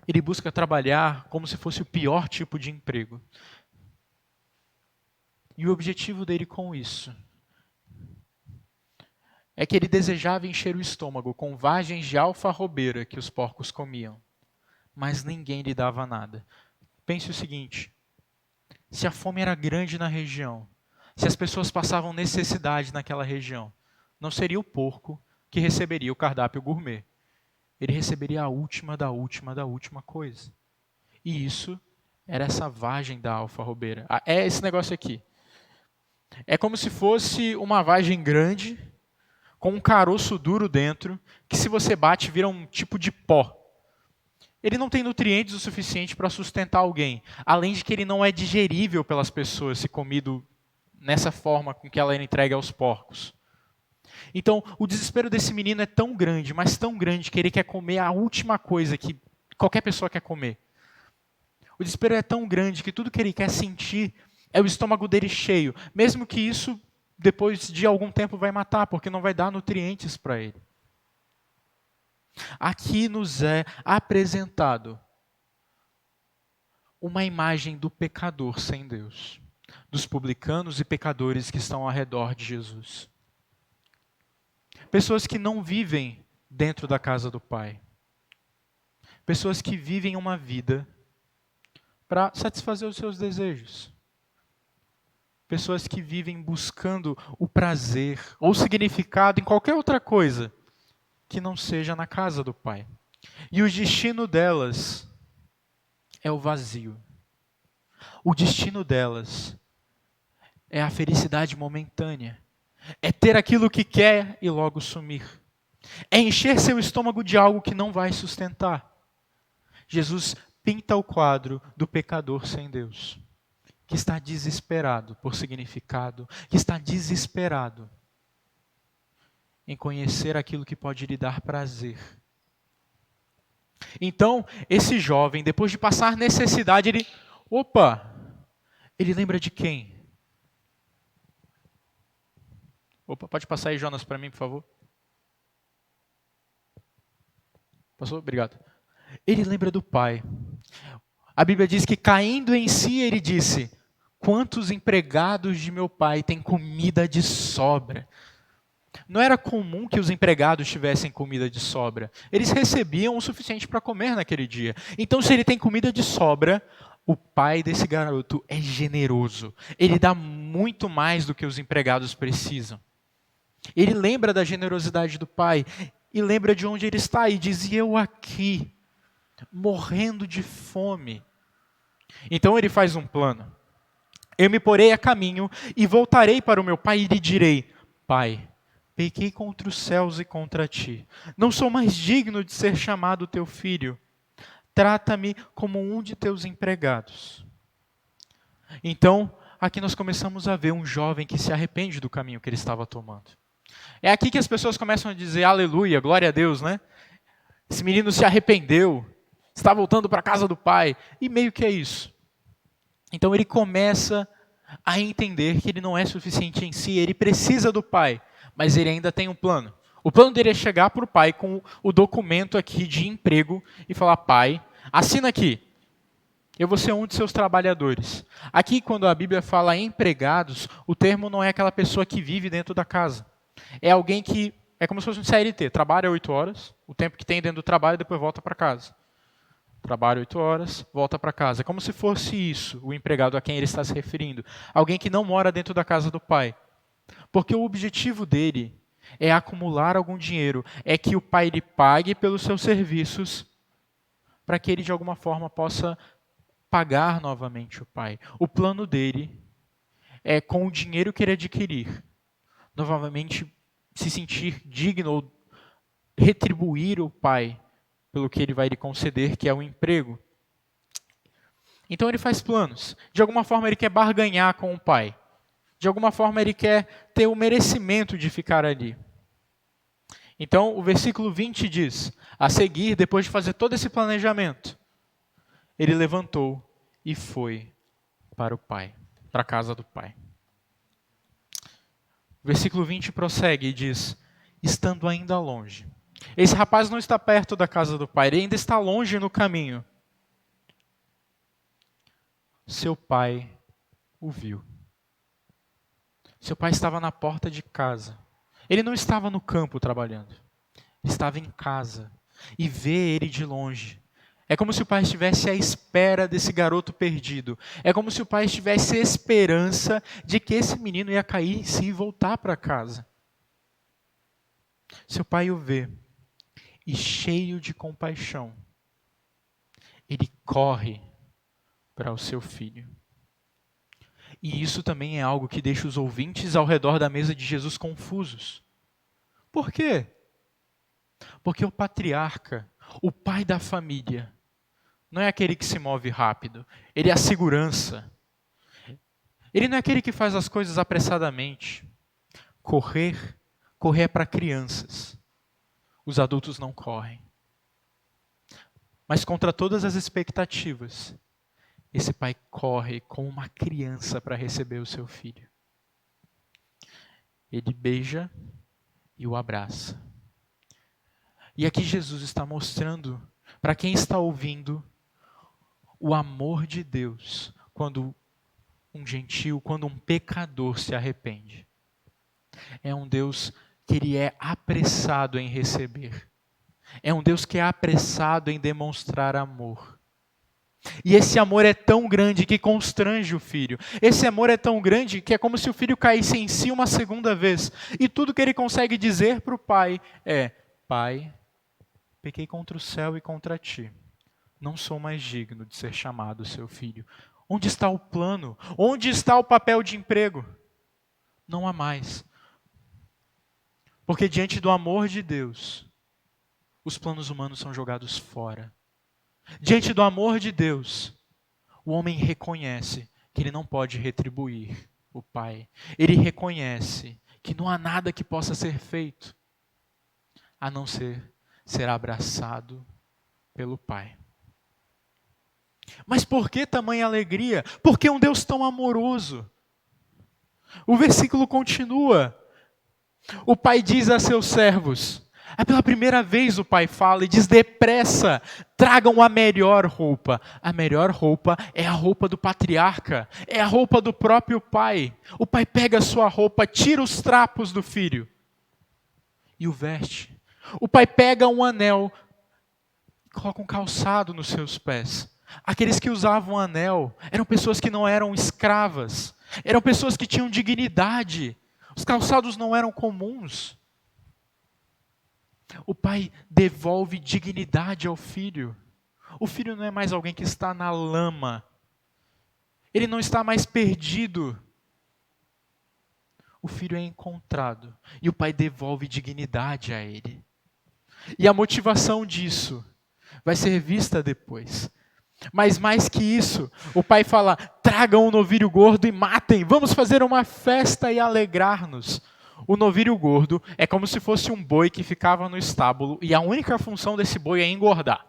D: ele busca trabalhar como se fosse o pior tipo de emprego. E o objetivo dele com isso é que ele desejava encher o estômago com vagens de alfarrobeira que os porcos comiam. Mas ninguém lhe dava nada. Pense o seguinte: se a fome era grande na região, se as pessoas passavam necessidade naquela região, não seria o porco que receberia o cardápio gourmet. Ele receberia a última da última da última coisa. E isso era essa vagem da alfarrobeira. É esse negócio aqui. É como se fosse uma vagem grande, com um caroço duro dentro, que se você bate vira um tipo de pó. Ele não tem nutrientes o suficiente para sustentar alguém, além de que ele não é digerível pelas pessoas se comido nessa forma com que ela era entregue aos porcos. Então, o desespero desse menino é tão grande, mas tão grande, que ele quer comer a última coisa que qualquer pessoa quer comer. O desespero é tão grande que tudo que ele quer sentir é o estômago dele cheio, mesmo que isso, depois de algum tempo, vai matar, porque não vai dar nutrientes para ele. Aqui nos é apresentado uma imagem do pecador sem Deus, dos publicanos e pecadores que estão ao redor de Jesus. Pessoas que não vivem dentro da casa do Pai. Pessoas que vivem uma vida para satisfazer os seus desejos. Pessoas que vivem buscando o prazer ou significado em qualquer outra coisa que não seja na casa do Pai. E o destino delas é o vazio. O destino delas é a felicidade momentânea. É ter aquilo que quer e logo sumir. É encher seu estômago de algo que não vai sustentar. Jesus pinta o quadro do pecador sem Deus, que está desesperado por significado, que está desesperado em conhecer aquilo que pode lhe dar prazer. Então, esse jovem, depois de passar necessidade, ele lembra de quem? Pode passar aí, Jonas, para mim, por favor. Passou? Obrigado. Ele lembra do pai. A Bíblia diz que, caindo em si, ele disse: quantos empregados de meu pai têm comida de sobra? Não era comum que os empregados tivessem comida de sobra. Eles recebiam o suficiente para comer naquele dia. Então, se ele tem comida de sobra, o pai desse garoto é generoso. Ele dá muito mais do que os empregados precisam. Ele lembra da generosidade do pai e lembra de onde ele está e diz: eu aqui, morrendo de fome. Então ele faz um plano. Eu me porei a caminho e voltarei para o meu pai e lhe direi: pai, pequei contra os céus e contra ti. Não sou mais digno de ser chamado teu filho. Trata-me como um de teus empregados. Então, aqui nós começamos a ver um jovem que se arrepende do caminho que ele estava tomando. É aqui que as pessoas começam a dizer: aleluia, glória a Deus, né? Esse menino se arrependeu, está voltando para a casa do pai. E meio que é isso. Então ele começa a entender que ele não é suficiente em si, ele precisa do pai, mas ele ainda tem um plano. O plano dele é chegar para o pai com o documento aqui de emprego e falar: pai, assina aqui, eu vou ser um de seus trabalhadores. Aqui, quando a Bíblia fala em empregados, o termo não é aquela pessoa que vive dentro da casa. É alguém que é como se fosse um CLT, trabalha 8 horas, o tempo que tem dentro do trabalho, e depois volta para casa. Trabalha 8 horas, volta para casa. É como se fosse isso, o empregado a quem ele está se referindo. Alguém que não mora dentro da casa do pai. Porque o objetivo dele é acumular algum dinheiro, é que o pai lhe pague pelos seus serviços, para que ele de alguma forma possa pagar novamente o pai. O plano dele é, com o dinheiro que ele adquirir, novamente se sentir digno ou retribuir o pai pelo que ele vai lhe conceder, que é o emprego. Então ele faz planos. De alguma forma ele quer barganhar com o pai. De alguma forma ele quer ter o merecimento de ficar ali. Então o versículo 20 diz: a seguir, depois de fazer todo esse planejamento, ele levantou e foi para o pai, para a casa do pai. O versículo 20 prossegue e diz: estando ainda longe. Esse rapaz não está perto da casa do pai, ele ainda está longe no caminho. Seu pai o viu. Seu pai estava na porta de casa. Ele não estava no campo trabalhando. Ele estava em casa. E vê ele de longe. É como se o pai estivesse à espera desse garoto perdido. É como se o pai tivesse esperança de que esse menino ia cair sim e voltar para casa. Seu pai o vê. E cheio de compaixão, ele corre para o seu filho. E isso também é algo que deixa os ouvintes ao redor da mesa de Jesus confusos. Por quê? Porque o patriarca, o pai da família, não é aquele que se move rápido. Ele é a segurança. Ele não é aquele que faz as coisas apressadamente. Correr é para crianças. Os adultos não correm. Mas contra todas as expectativas, esse pai corre como uma criança para receber o seu filho. Ele beija e o abraça. E aqui Jesus está mostrando para quem está ouvindo o amor de Deus quando um gentio, quando um pecador se arrepende. É um Deus que ele é apressado em receber. É um Deus que é apressado em demonstrar amor. E esse amor é tão grande que constrange o filho. Esse amor é tão grande que é como se o filho caísse em si uma segunda vez. E tudo que ele consegue dizer para o pai é: pai, pequei contra o céu e contra ti. Não sou mais digno de ser chamado seu filho. Onde está o plano? Onde está o papel de emprego? Não há mais. Porque diante do amor de Deus, os planos humanos são jogados fora. Diante do amor de Deus, o homem reconhece que ele não pode retribuir o Pai. Ele reconhece que não há nada que possa ser feito, a não ser abraçado pelo Pai. Mas por que tamanha alegria? Por que um Deus tão amoroso? O versículo continua. O Pai diz a seus servos, pela primeira vez o Pai fala e diz: depressa, tragam a melhor roupa. A melhor roupa é a roupa do patriarca, é a roupa do próprio Pai. O Pai pega a sua roupa, tira os trapos do filho e o veste. O Pai pega um anel, coloca um calçado nos seus pés. Aqueles que usavam anel eram pessoas que não eram escravas, eram pessoas que tinham dignidade. Os calçados não eram comuns. O Pai devolve dignidade ao filho. O filho não é mais alguém que está na lama. Ele não está mais perdido. O filho é encontrado e o Pai devolve dignidade a ele. E a motivação disso vai ser vista depois. Mas mais que isso, o Pai fala: tragam um novilho gordo e matem, vamos fazer uma festa e alegrar-nos. O novilho gordo é como se fosse um boi que ficava no estábulo e a única função desse boi é engordar.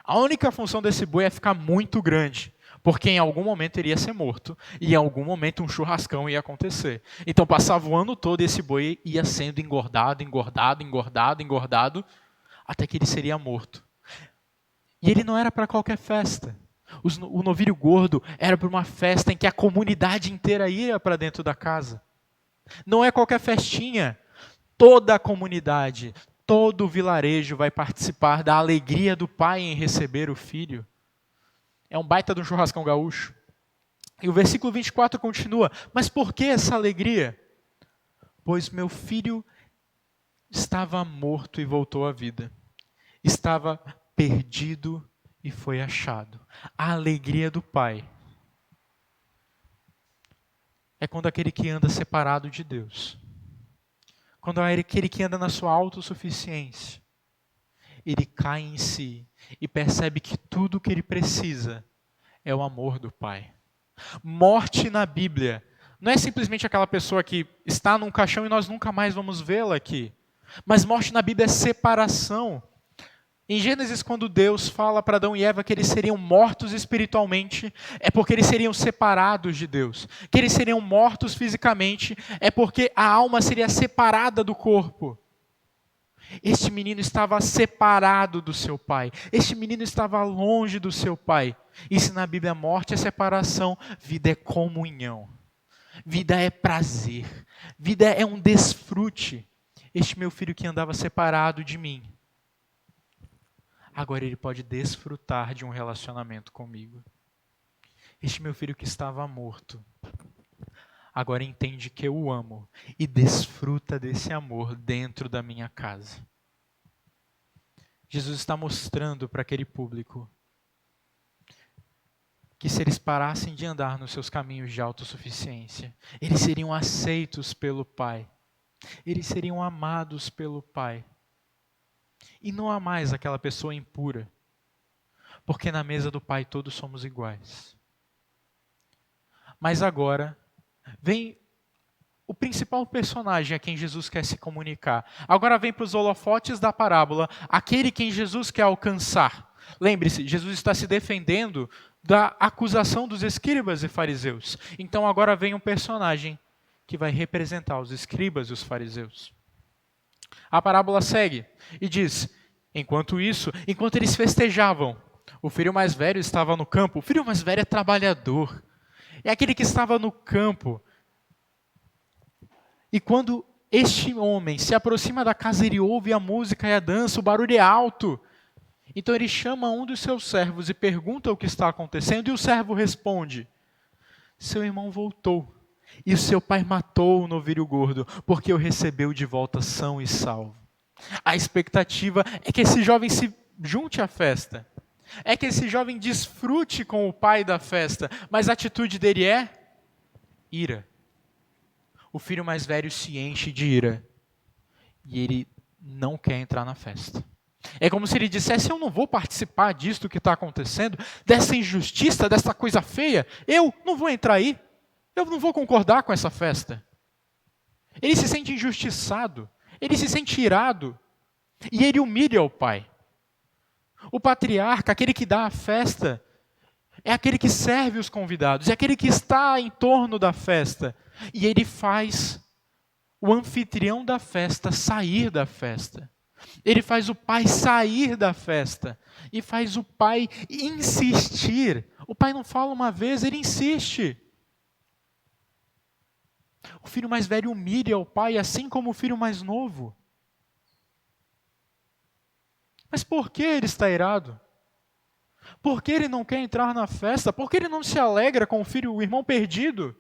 D: A única função desse boi é ficar muito grande, porque em algum momento ele ia ser morto e em algum momento um churrascão ia acontecer. Então passava o ano todo e esse boi ia sendo engordado, até que ele seria morto. E ele não era para qualquer festa. O novilho gordo era para uma festa em que a comunidade inteira ia para dentro da casa. Não é qualquer festinha. Toda a comunidade, todo o vilarejo vai participar da alegria do pai em receber o filho. É um baita de um churrascão gaúcho. E o versículo 24 continua: mas por que essa alegria? Pois meu filho estava morto e voltou à vida. Estava perdido e foi achado. A alegria do Pai é quando aquele que anda separado de Deus, quando aquele que anda na sua autossuficiência, ele cai em si e percebe que tudo o que ele precisa é o amor do Pai. Morte na Bíblia não é simplesmente aquela pessoa que está num caixão e nós nunca mais vamos vê-la aqui. Mas morte na Bíblia é separação. Em Gênesis, quando Deus fala para Adão e Eva que eles seriam mortos espiritualmente, é porque eles seriam separados de Deus. Que eles seriam mortos fisicamente, é porque a alma seria separada do corpo. Este menino estava separado do seu pai. Este menino estava longe do seu pai. E se na Bíblia morte é separação, vida é comunhão. Vida é prazer. Vida é um desfrute. Este meu filho que andava separado de mim, agora ele pode desfrutar de um relacionamento comigo. Este meu filho que estava morto, agora entende que eu o amo e desfruta desse amor dentro da minha casa. Jesus está mostrando para aquele público que se eles parassem de andar nos seus caminhos de autossuficiência, eles seriam aceitos pelo Pai. Eles seriam amados pelo Pai. E não há mais aquela pessoa impura, porque na mesa do Pai todos somos iguais. Mas agora vem o principal personagem a quem Jesus quer se comunicar. Agora vem para os holofotes da parábola, aquele quem Jesus quer alcançar. Lembre-se, Jesus está se defendendo da acusação dos escribas e fariseus. Então agora vem um personagem que vai representar os escribas e os fariseus. A parábola segue e diz: enquanto eles festejavam, o filho mais velho estava no campo. O filho mais velho é trabalhador. É aquele que estava no campo. E quando este homem se aproxima da casa, ele ouve a música e a dança, o barulho é alto. Então ele chama um dos seus servos e pergunta o que está acontecendo, e o servo responde: seu irmão voltou, e o seu pai matou o novilho gordo, porque o recebeu de volta são e salvo. A expectativa é que esse jovem se junte à festa. É que esse jovem desfrute com o pai da festa. Mas a atitude dele é ira. O filho mais velho se enche de ira. E ele não quer entrar na festa. É como se ele dissesse: eu não vou participar disso que está acontecendo, dessa injustiça, dessa coisa feia. Eu não vou entrar aí. Eu não vou concordar com essa festa. Ele se sente injustiçado. Ele se sente irado. E ele humilha o pai. O patriarca, aquele que dá a festa, é aquele que serve os convidados, é aquele que está em torno da festa. E ele faz o anfitrião da festa sair da festa. Ele faz o pai sair da festa. E faz o pai insistir. O pai não fala uma vez, ele insiste. O filho mais velho humilha o pai, assim como o filho mais novo. Mas por que ele está irado? Por que ele não quer entrar na festa? Por que ele não se alegra com o irmão perdido?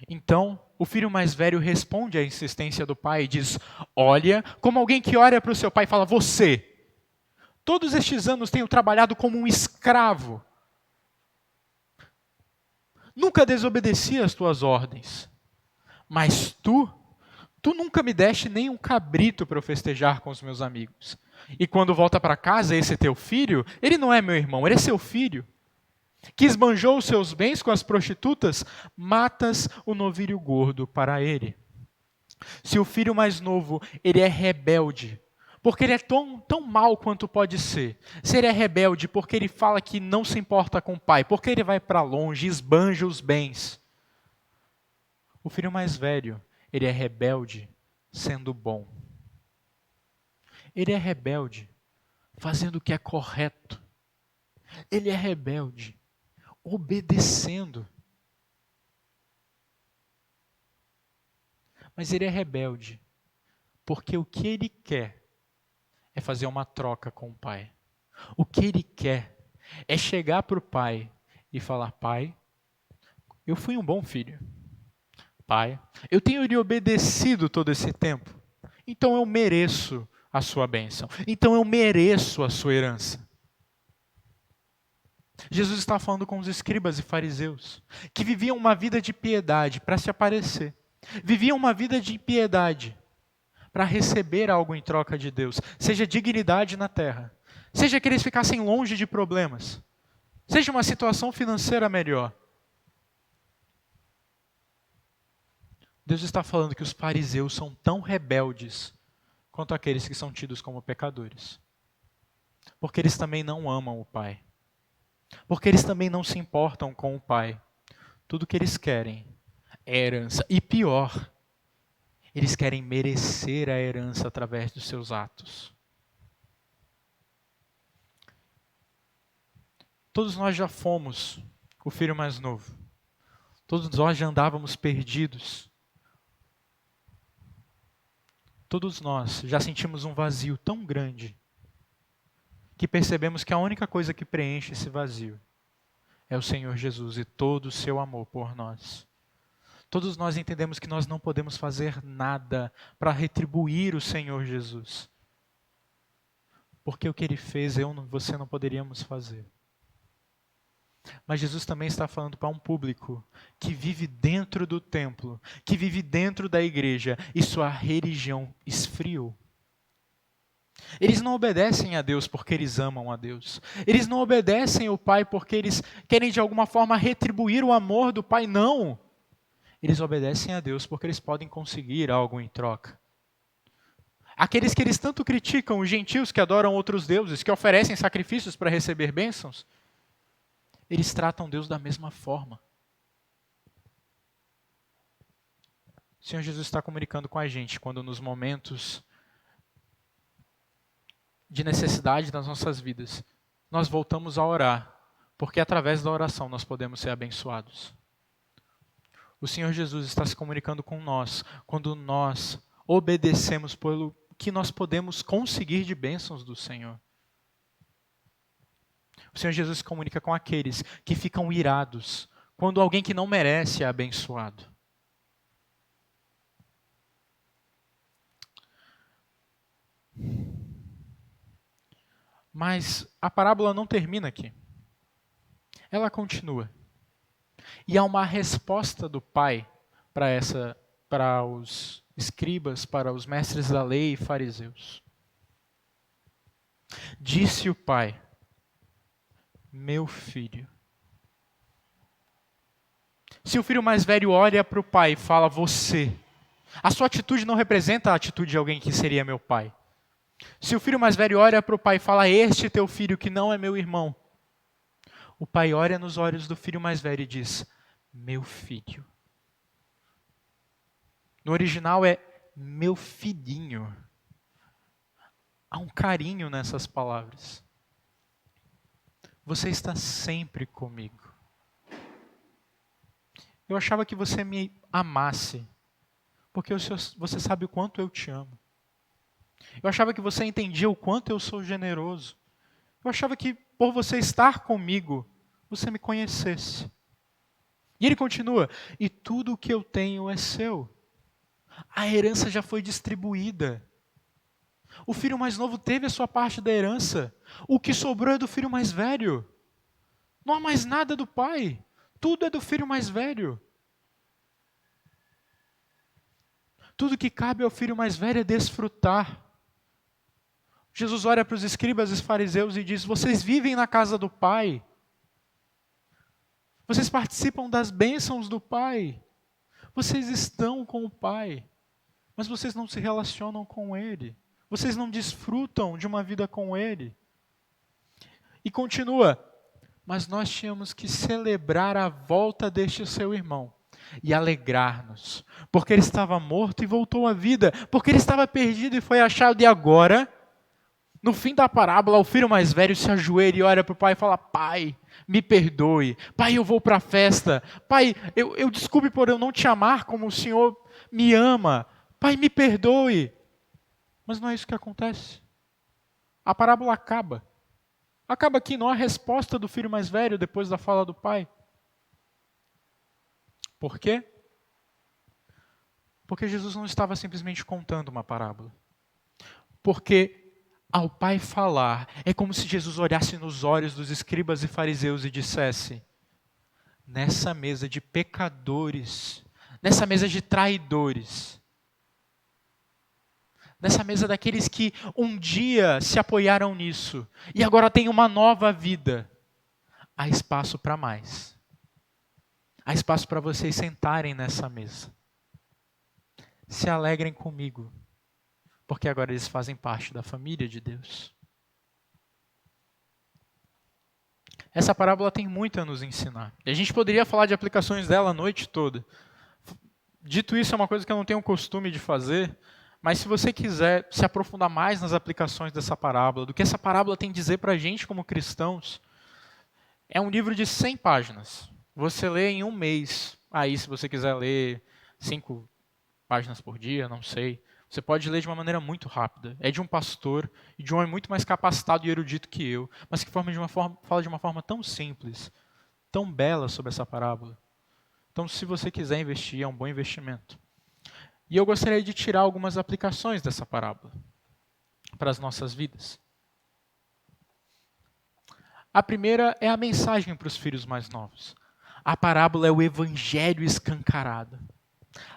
D: Então, o filho mais velho responde à insistência do pai e diz: olha, como alguém que olha para o seu pai e fala: você, todos estes anos tenho trabalhado como um escravo. Nunca desobedeci às tuas ordens. Mas tu nunca me deste nem um cabrito para eu festejar com os meus amigos. E quando volta para casa esse teu filho, ele não é meu irmão, ele é seu filho, que esbanjou os seus bens com as prostitutas, matas o novilho gordo para ele. Se o filho mais novo, ele é rebelde, porque ele é tão mal quanto pode ser. Se ele é rebelde porque ele fala que não se importa com o pai, porque ele vai para longe, esbanja os bens. O filho mais velho, ele é rebelde sendo bom. Ele é rebelde fazendo o que é correto. Ele é rebelde obedecendo. Mas ele é rebelde porque o que ele quer é fazer uma troca com o pai. O que ele quer é chegar para o pai e falar: pai, eu fui um bom filho. Pai, eu tenho lhe obedecido todo esse tempo. Então eu mereço a sua bênção. Então eu mereço a sua herança. Jesus está falando com os escribas e fariseus, que viviam uma vida de piedade para se aparecer. Viviam uma vida de piedade para receber algo em troca de Deus. Seja dignidade na terra. Seja que eles ficassem longe de problemas. Seja uma situação financeira melhor. Deus está falando que os fariseus são tão rebeldes quanto aqueles que são tidos como pecadores. Porque eles também não amam o Pai. Porque eles também não se importam com o Pai. Tudo que eles querem é herança. E pior, eles querem merecer a herança através dos seus atos. Todos nós já fomos o filho mais novo. Todos nós já andávamos perdidos. Todos nós já sentimos um vazio tão grande que percebemos que a única coisa que preenche esse vazio é o Senhor Jesus e todo o seu amor por nós. Todos nós entendemos que nós não podemos fazer nada para retribuir o Senhor Jesus. Porque o que Ele fez, você não poderíamos fazer. Mas Jesus também está falando para um público que vive dentro do templo, que vive dentro da igreja e sua religião esfriou. Eles não obedecem a Deus porque eles amam a Deus. Eles não obedecem ao Pai porque eles querem de alguma forma retribuir o amor do Pai. Não. Eles obedecem a Deus porque eles podem conseguir algo em troca. Aqueles que eles tanto criticam, os gentios que adoram outros deuses, que oferecem sacrifícios para receber bênçãos, eles tratam Deus da mesma forma. O Senhor Jesus está comunicando com a gente quando nos momentos de necessidade das nossas vidas, nós voltamos a orar, porque através da oração nós podemos ser abençoados. O Senhor Jesus está se comunicando com nós quando nós obedecemos pelo que nós podemos conseguir de bênçãos do Senhor. O Senhor Jesus se comunica com aqueles que ficam irados quando alguém que não merece é abençoado. Mas a parábola não termina aqui. Ela continua. E há uma resposta do pai para os escribas, para os mestres da lei e fariseus. Disse o pai: meu filho. Se o filho mais velho olha para o pai e fala você, a sua atitude não representa a atitude de alguém que seria meu pai. Se o filho mais velho olha para o pai e fala este teu filho que não é meu irmão, o pai olha nos olhos do filho mais velho e diz meu filho. No original é meu filhinho. Há um carinho nessas palavras. Você está sempre comigo. Eu achava que você me amasse, porque você sabe o quanto eu te amo. Eu achava que você entendia o quanto eu sou generoso. Eu achava que por você estar comigo, você me conhecesse. E ele continua, e tudo o que eu tenho é seu. A herança já foi distribuída. O filho mais novo teve a sua parte da herança. O que sobrou é do filho mais velho. Não há mais nada do pai. Tudo é do filho mais velho. Tudo que cabe ao filho mais velho é desfrutar. Jesus olha para os escribas e os fariseus e diz, vocês vivem na casa do pai. Vocês participam das bênçãos do pai. Vocês estão com o pai. Mas vocês não se relacionam com ele. Vocês não desfrutam de uma vida com ele. E continua, mas nós tínhamos que celebrar a volta deste seu irmão e alegrar-nos, porque ele estava morto e voltou à vida, porque ele estava perdido e foi achado. E agora, no fim da parábola, o filho mais velho se ajoelha e olha para o pai e fala, pai, me perdoe, pai, eu vou para a festa, pai, eu desculpe por eu não te amar como o Senhor me ama, pai, me perdoe. Mas não é isso que acontece. A parábola acaba. Acaba aqui, não há resposta do filho mais velho depois da fala do pai. Por quê? Porque Jesus não estava simplesmente contando uma parábola. Porque ao pai falar, é como se Jesus olhasse nos olhos dos escribas e fariseus e dissesse, nessa mesa de pecadores, nessa mesa de traidores, nessa mesa daqueles que um dia se apoiaram nisso e agora têm uma nova vida, há espaço para mais. Há espaço para vocês sentarem nessa mesa. Se alegrem comigo, porque agora eles fazem parte da família de Deus. Essa parábola tem muito a nos ensinar. E a gente poderia falar de aplicações dela a noite toda. Dito isso, é uma coisa que eu não tenho o costume de fazer, mas se você quiser se aprofundar mais nas aplicações dessa parábola, do que essa parábola tem a dizer para a gente como cristãos, é um livro de 100 páginas. Você lê em um mês. Aí, se você quiser ler 5 páginas por dia, não sei. Você pode ler de uma maneira muito rápida. É de um pastor e de um homem muito mais capacitado e erudito que eu, mas que fala de uma forma tão simples, tão bela sobre essa parábola. Então, se você quiser investir, é um bom investimento. E eu gostaria de tirar algumas aplicações dessa parábola para as nossas vidas. A primeira é a mensagem para os filhos mais novos. A parábola é o evangelho escancarado.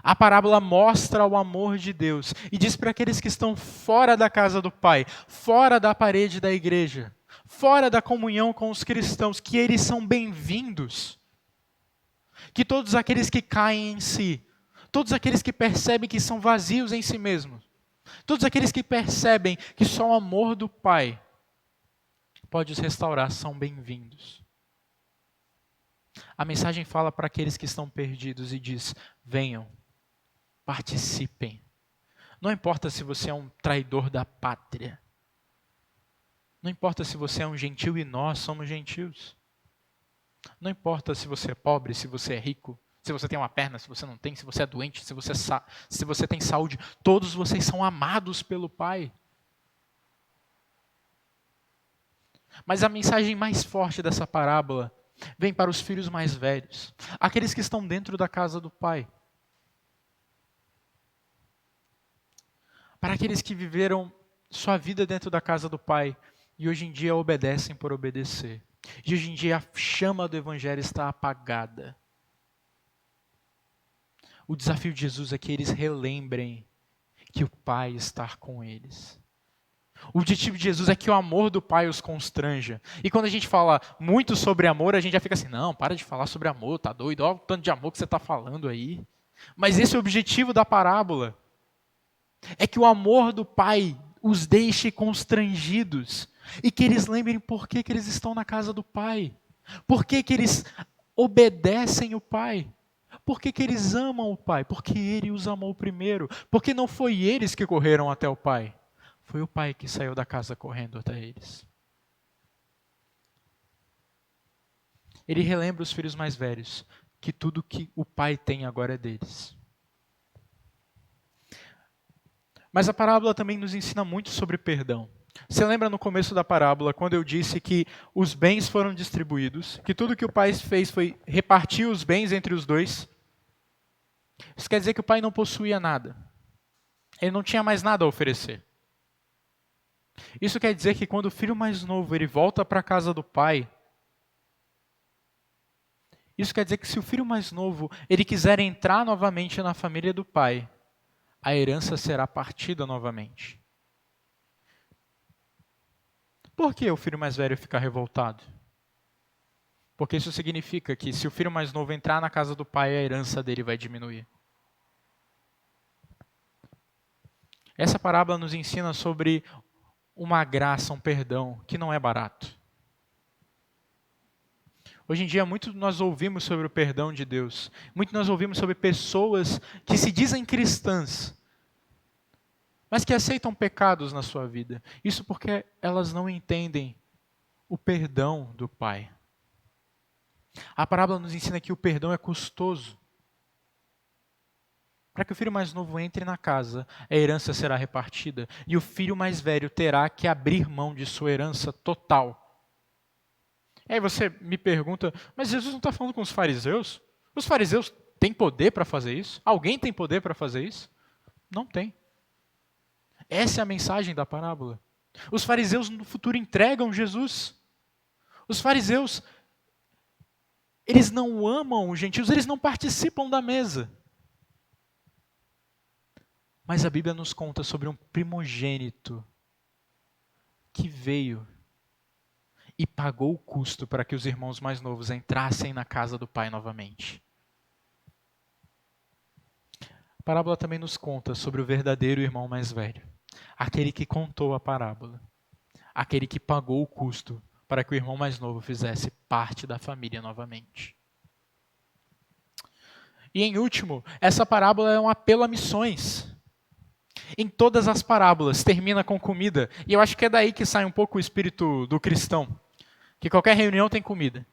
D: A parábola mostra o amor de Deus e diz para aqueles que estão fora da casa do Pai, fora da parede da igreja, fora da comunhão com os cristãos, que eles são bem-vindos. Que todos aqueles que caem em si, todos aqueles que percebem que são vazios em si mesmos, todos aqueles que percebem que só o amor do Pai pode os restaurar, são bem-vindos. A mensagem fala para aqueles que estão perdidos e diz, venham, participem. Não importa se você é um traidor da pátria. Não importa se você é um gentil e nós somos gentios. Não importa se você é pobre, se você é rico, se você tem uma perna, se você não tem, se você é doente, se você tem saúde. Todos vocês são amados pelo Pai. Mas a mensagem mais forte dessa parábola vem para os filhos mais velhos, aqueles que estão dentro da casa do Pai. Para aqueles que viveram sua vida dentro da casa do Pai, e hoje em dia obedecem por obedecer. E hoje em dia a chama do Evangelho está apagada. O desafio de Jesus é que eles relembrem que o Pai está com eles. O objetivo de Jesus é que o amor do Pai os constranja. E quando a gente fala muito sobre amor, a gente já fica assim, não, para de falar sobre amor, tá doido? Olha o tanto de amor que você está falando aí. Mas esse é o objetivo da parábola. É que o amor do Pai os deixe constrangidos. E que eles lembrem por que eles estão na casa do Pai. Por que eles obedecem o Pai. Por que eles amam o Pai? Porque Ele os amou primeiro. Porque não foi eles que correram até o Pai. Foi o Pai que saiu da casa correndo até eles. Ele relembra os filhos mais velhos que tudo que o Pai tem agora é deles. Mas a parábola também nos ensina muito sobre perdão. Você lembra no começo da parábola, quando eu disse que os bens foram distribuídos, que tudo que o pai fez foi repartir os bens entre os dois? Isso quer dizer que o pai não possuía nada. Ele não tinha mais nada a oferecer. Isso quer dizer que quando o filho mais novo ele volta para a casa do pai, isso quer dizer que se o filho mais novo ele quiser entrar novamente na família do pai, a herança será partida novamente. Por que o filho mais velho fica revoltado? Porque isso significa que se o filho mais novo entrar na casa do pai, a herança dele vai diminuir. Essa parábola nos ensina sobre uma graça, um perdão, que não é barato. Hoje em dia, muito nós ouvimos sobre o perdão de Deus. Muito nós ouvimos sobre pessoas que se dizem cristãs, mas que aceitam pecados na sua vida. Isso porque elas não entendem o perdão do Pai. A parábola nos ensina que o perdão é custoso. Para que o filho mais novo entre na casa, a herança será repartida. E o filho mais velho terá que abrir mão de sua herança total. E aí você me pergunta, mas Jesus não está falando com os fariseus? Os fariseus têm poder para fazer isso? Alguém tem poder para fazer isso? Não tem. Essa é a mensagem da parábola. Os fariseus no futuro entregam Jesus. Os fariseus, eles não amam os gentios, eles não participam da mesa. Mas a Bíblia nos conta sobre um primogênito que veio e pagou o custo para que os irmãos mais novos entrassem na casa do Pai novamente. A parábola também nos conta sobre o verdadeiro irmão mais velho. Aquele que contou a parábola. Aquele que pagou o custo para que o irmão mais novo fizesse parte da família novamente. E em último, essa parábola é um apelo a missões. Em todas as parábolas termina com comida. E eu acho que é daí que sai um pouco o espírito do cristão. Que qualquer reunião tem comida.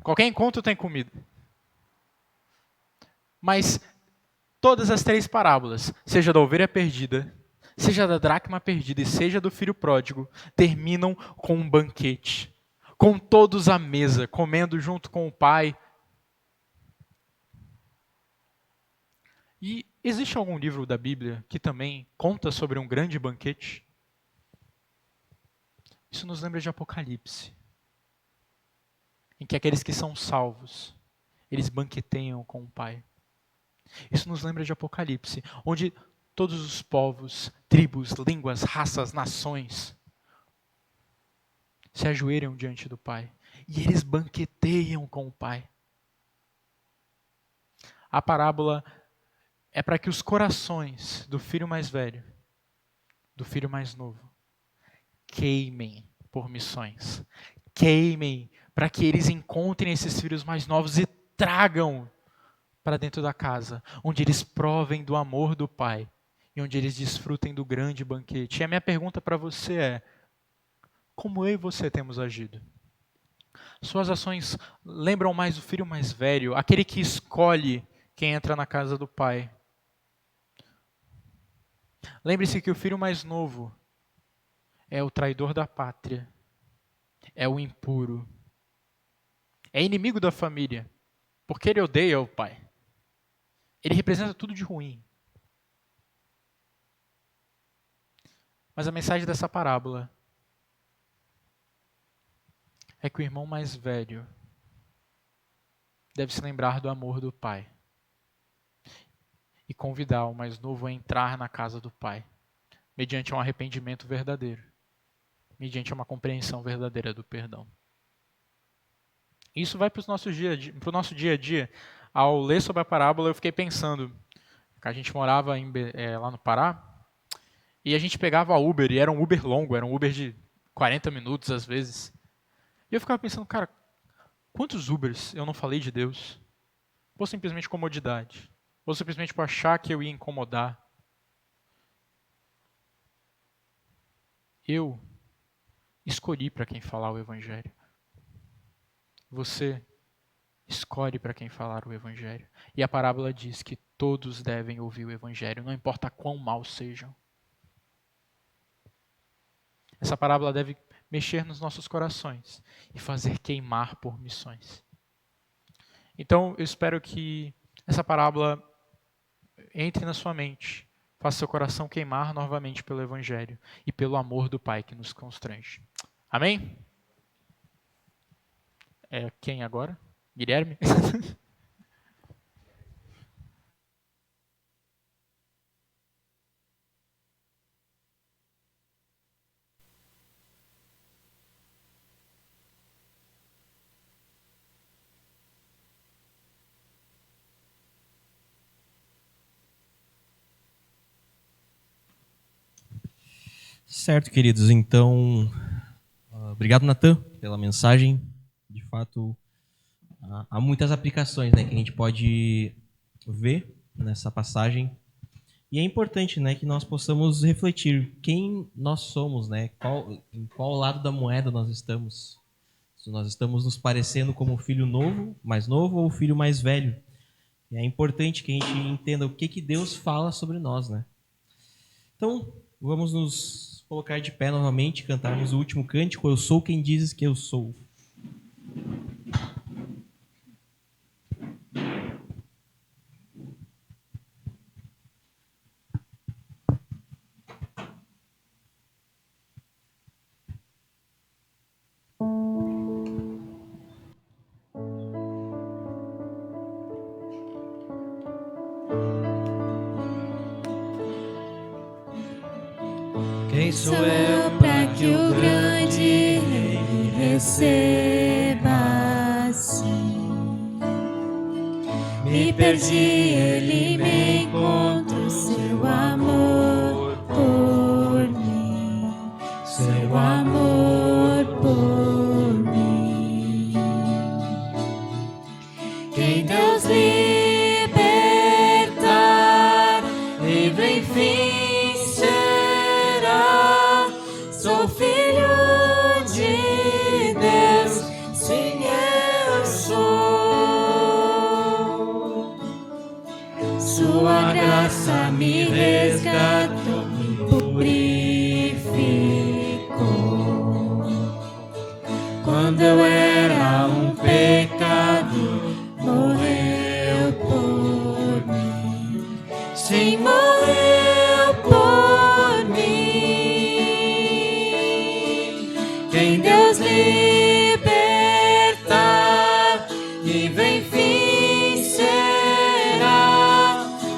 D: Qualquer encontro tem comida. Mas todas as 3 parábolas, seja da ovelha perdida, seja da dracma perdida e seja do filho pródigo, terminam com um banquete. Com todos à mesa, comendo junto com o pai. E existe algum livro da Bíblia que também conta sobre um grande banquete? Isso nos lembra de Apocalipse. Em que aqueles que são salvos, eles banqueteiam com o Pai. Isso nos lembra de Apocalipse, onde todos os povos, tribos, línguas, raças, nações se ajoelham diante do Pai. E eles banqueteiam com o Pai. A parábola é para que os corações do filho mais velho, do filho mais novo, queimem por missões. Queimem para que eles encontrem esses filhos mais novos e tragam para dentro da casa, onde eles provem do amor do Pai e onde eles desfrutem do grande banquete. E a minha pergunta para você é: como eu e você temos agido? Suas ações lembram mais o filho mais velho, aquele que escolhe quem entra na casa do Pai? Lembre-se que o filho mais novo é o traidor da pátria, é o impuro, é inimigo da família, porque ele odeia o pai. Ele representa tudo de ruim. Mas a mensagem dessa parábola é que o irmão mais velho deve se lembrar do amor do pai e convidar o mais novo a entrar na casa do pai, mediante um arrependimento verdadeiro, mediante uma compreensão verdadeira do perdão. Isso vai para o nosso dia a dia. Ao ler sobre a parábola, eu fiquei pensando que a gente morava lá no Pará e a gente pegava Uber, e era um Uber longo, era um Uber de 40 minutos às vezes. E eu ficava pensando, cara, quantos Ubers eu não falei de Deus? Ou simplesmente comodidade? Ou simplesmente por achar que eu ia incomodar? Eu escolhi para quem falar o Evangelho. Você escolhe para quem falar o Evangelho. E a parábola diz que todos devem ouvir o Evangelho, não importa quão maus sejam. Essa parábola deve mexer nos nossos corações e fazer queimar por missões. Então, eu espero que essa parábola entre na sua mente, faça seu coração queimar novamente pelo Evangelho e pelo amor do Pai que nos constrange. Amém? Quem agora? Guilherme?
B: Certo, queridos. Então, obrigado, Natan, pela mensagem. De fato, há muitas aplicações, né, que a gente pode ver nessa passagem. E é importante, né, que nós possamos refletir quem nós somos, né, em qual lado da moeda nós estamos. Se nós estamos nos parecendo como o filho mais novo ou o filho mais velho. E é importante que a gente entenda o que Deus fala sobre nós, né? Então, vamos nos colocar de pé novamente, cantarmos o último cântico, Eu Sou Quem Dizes Que Eu Sou.
A: Quem sou
C: Sou
A: eu
C: eu para que o grande rei me receba assim. Me perdi, ele me encontrou, seu amor por mim, seu amor por mim. Quem Deus libertar, livre enfim será. Sou filho de Deus, sim eu sou. Sua graça me resgatou, me purificou. Quando eu era um pecador, morreu por mim. Sim, morreu por mim. Quem Deus libertar, e vem fim será.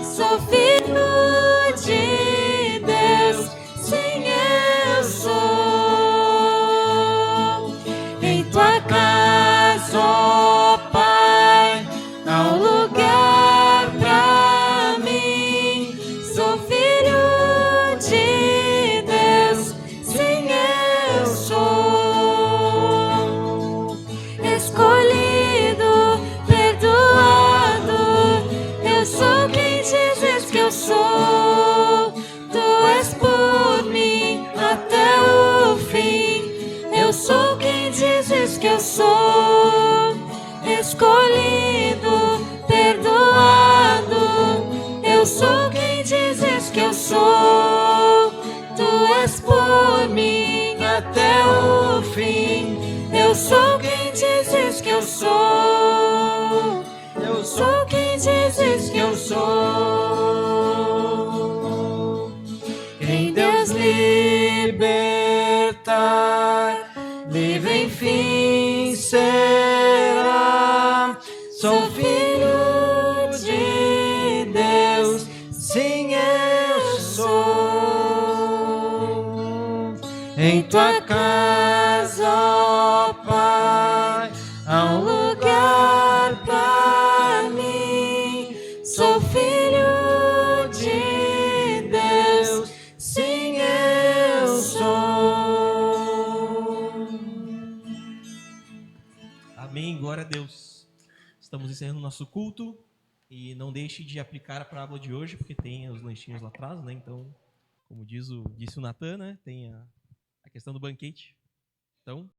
C: Sou filho de Deus, sim eu sou. Em tua casa, ó Pai, há um lugar pra mim. Sou filho de Deus, sim eu sou. Escolhido, perdoado, eu sou quem dizes que eu sou. Tu és por mim até o fim. Eu sou quem dizes que eu sou. Escolhido, perdoado, eu sou quem dizes que eu sou. Tu és por mim até o fim. Eu sou quem dizes que eu sou. Eu sou quem dizes que eu sou. Quem Deus libertar, livre enfim
A: será. Sou filho de Deus, sim eu sou. Em tua casa, ó Pai, há um lugar para mim. Sou filho de Deus, sim eu sou.
B: Amém, glória a Deus. Estamos encerrando o nosso culto e não deixe de aplicar a parábola de hoje, porque tem os lanchinhos lá atrás, né? Então, como disse o Natan, né? Tem a questão do banquete. Então,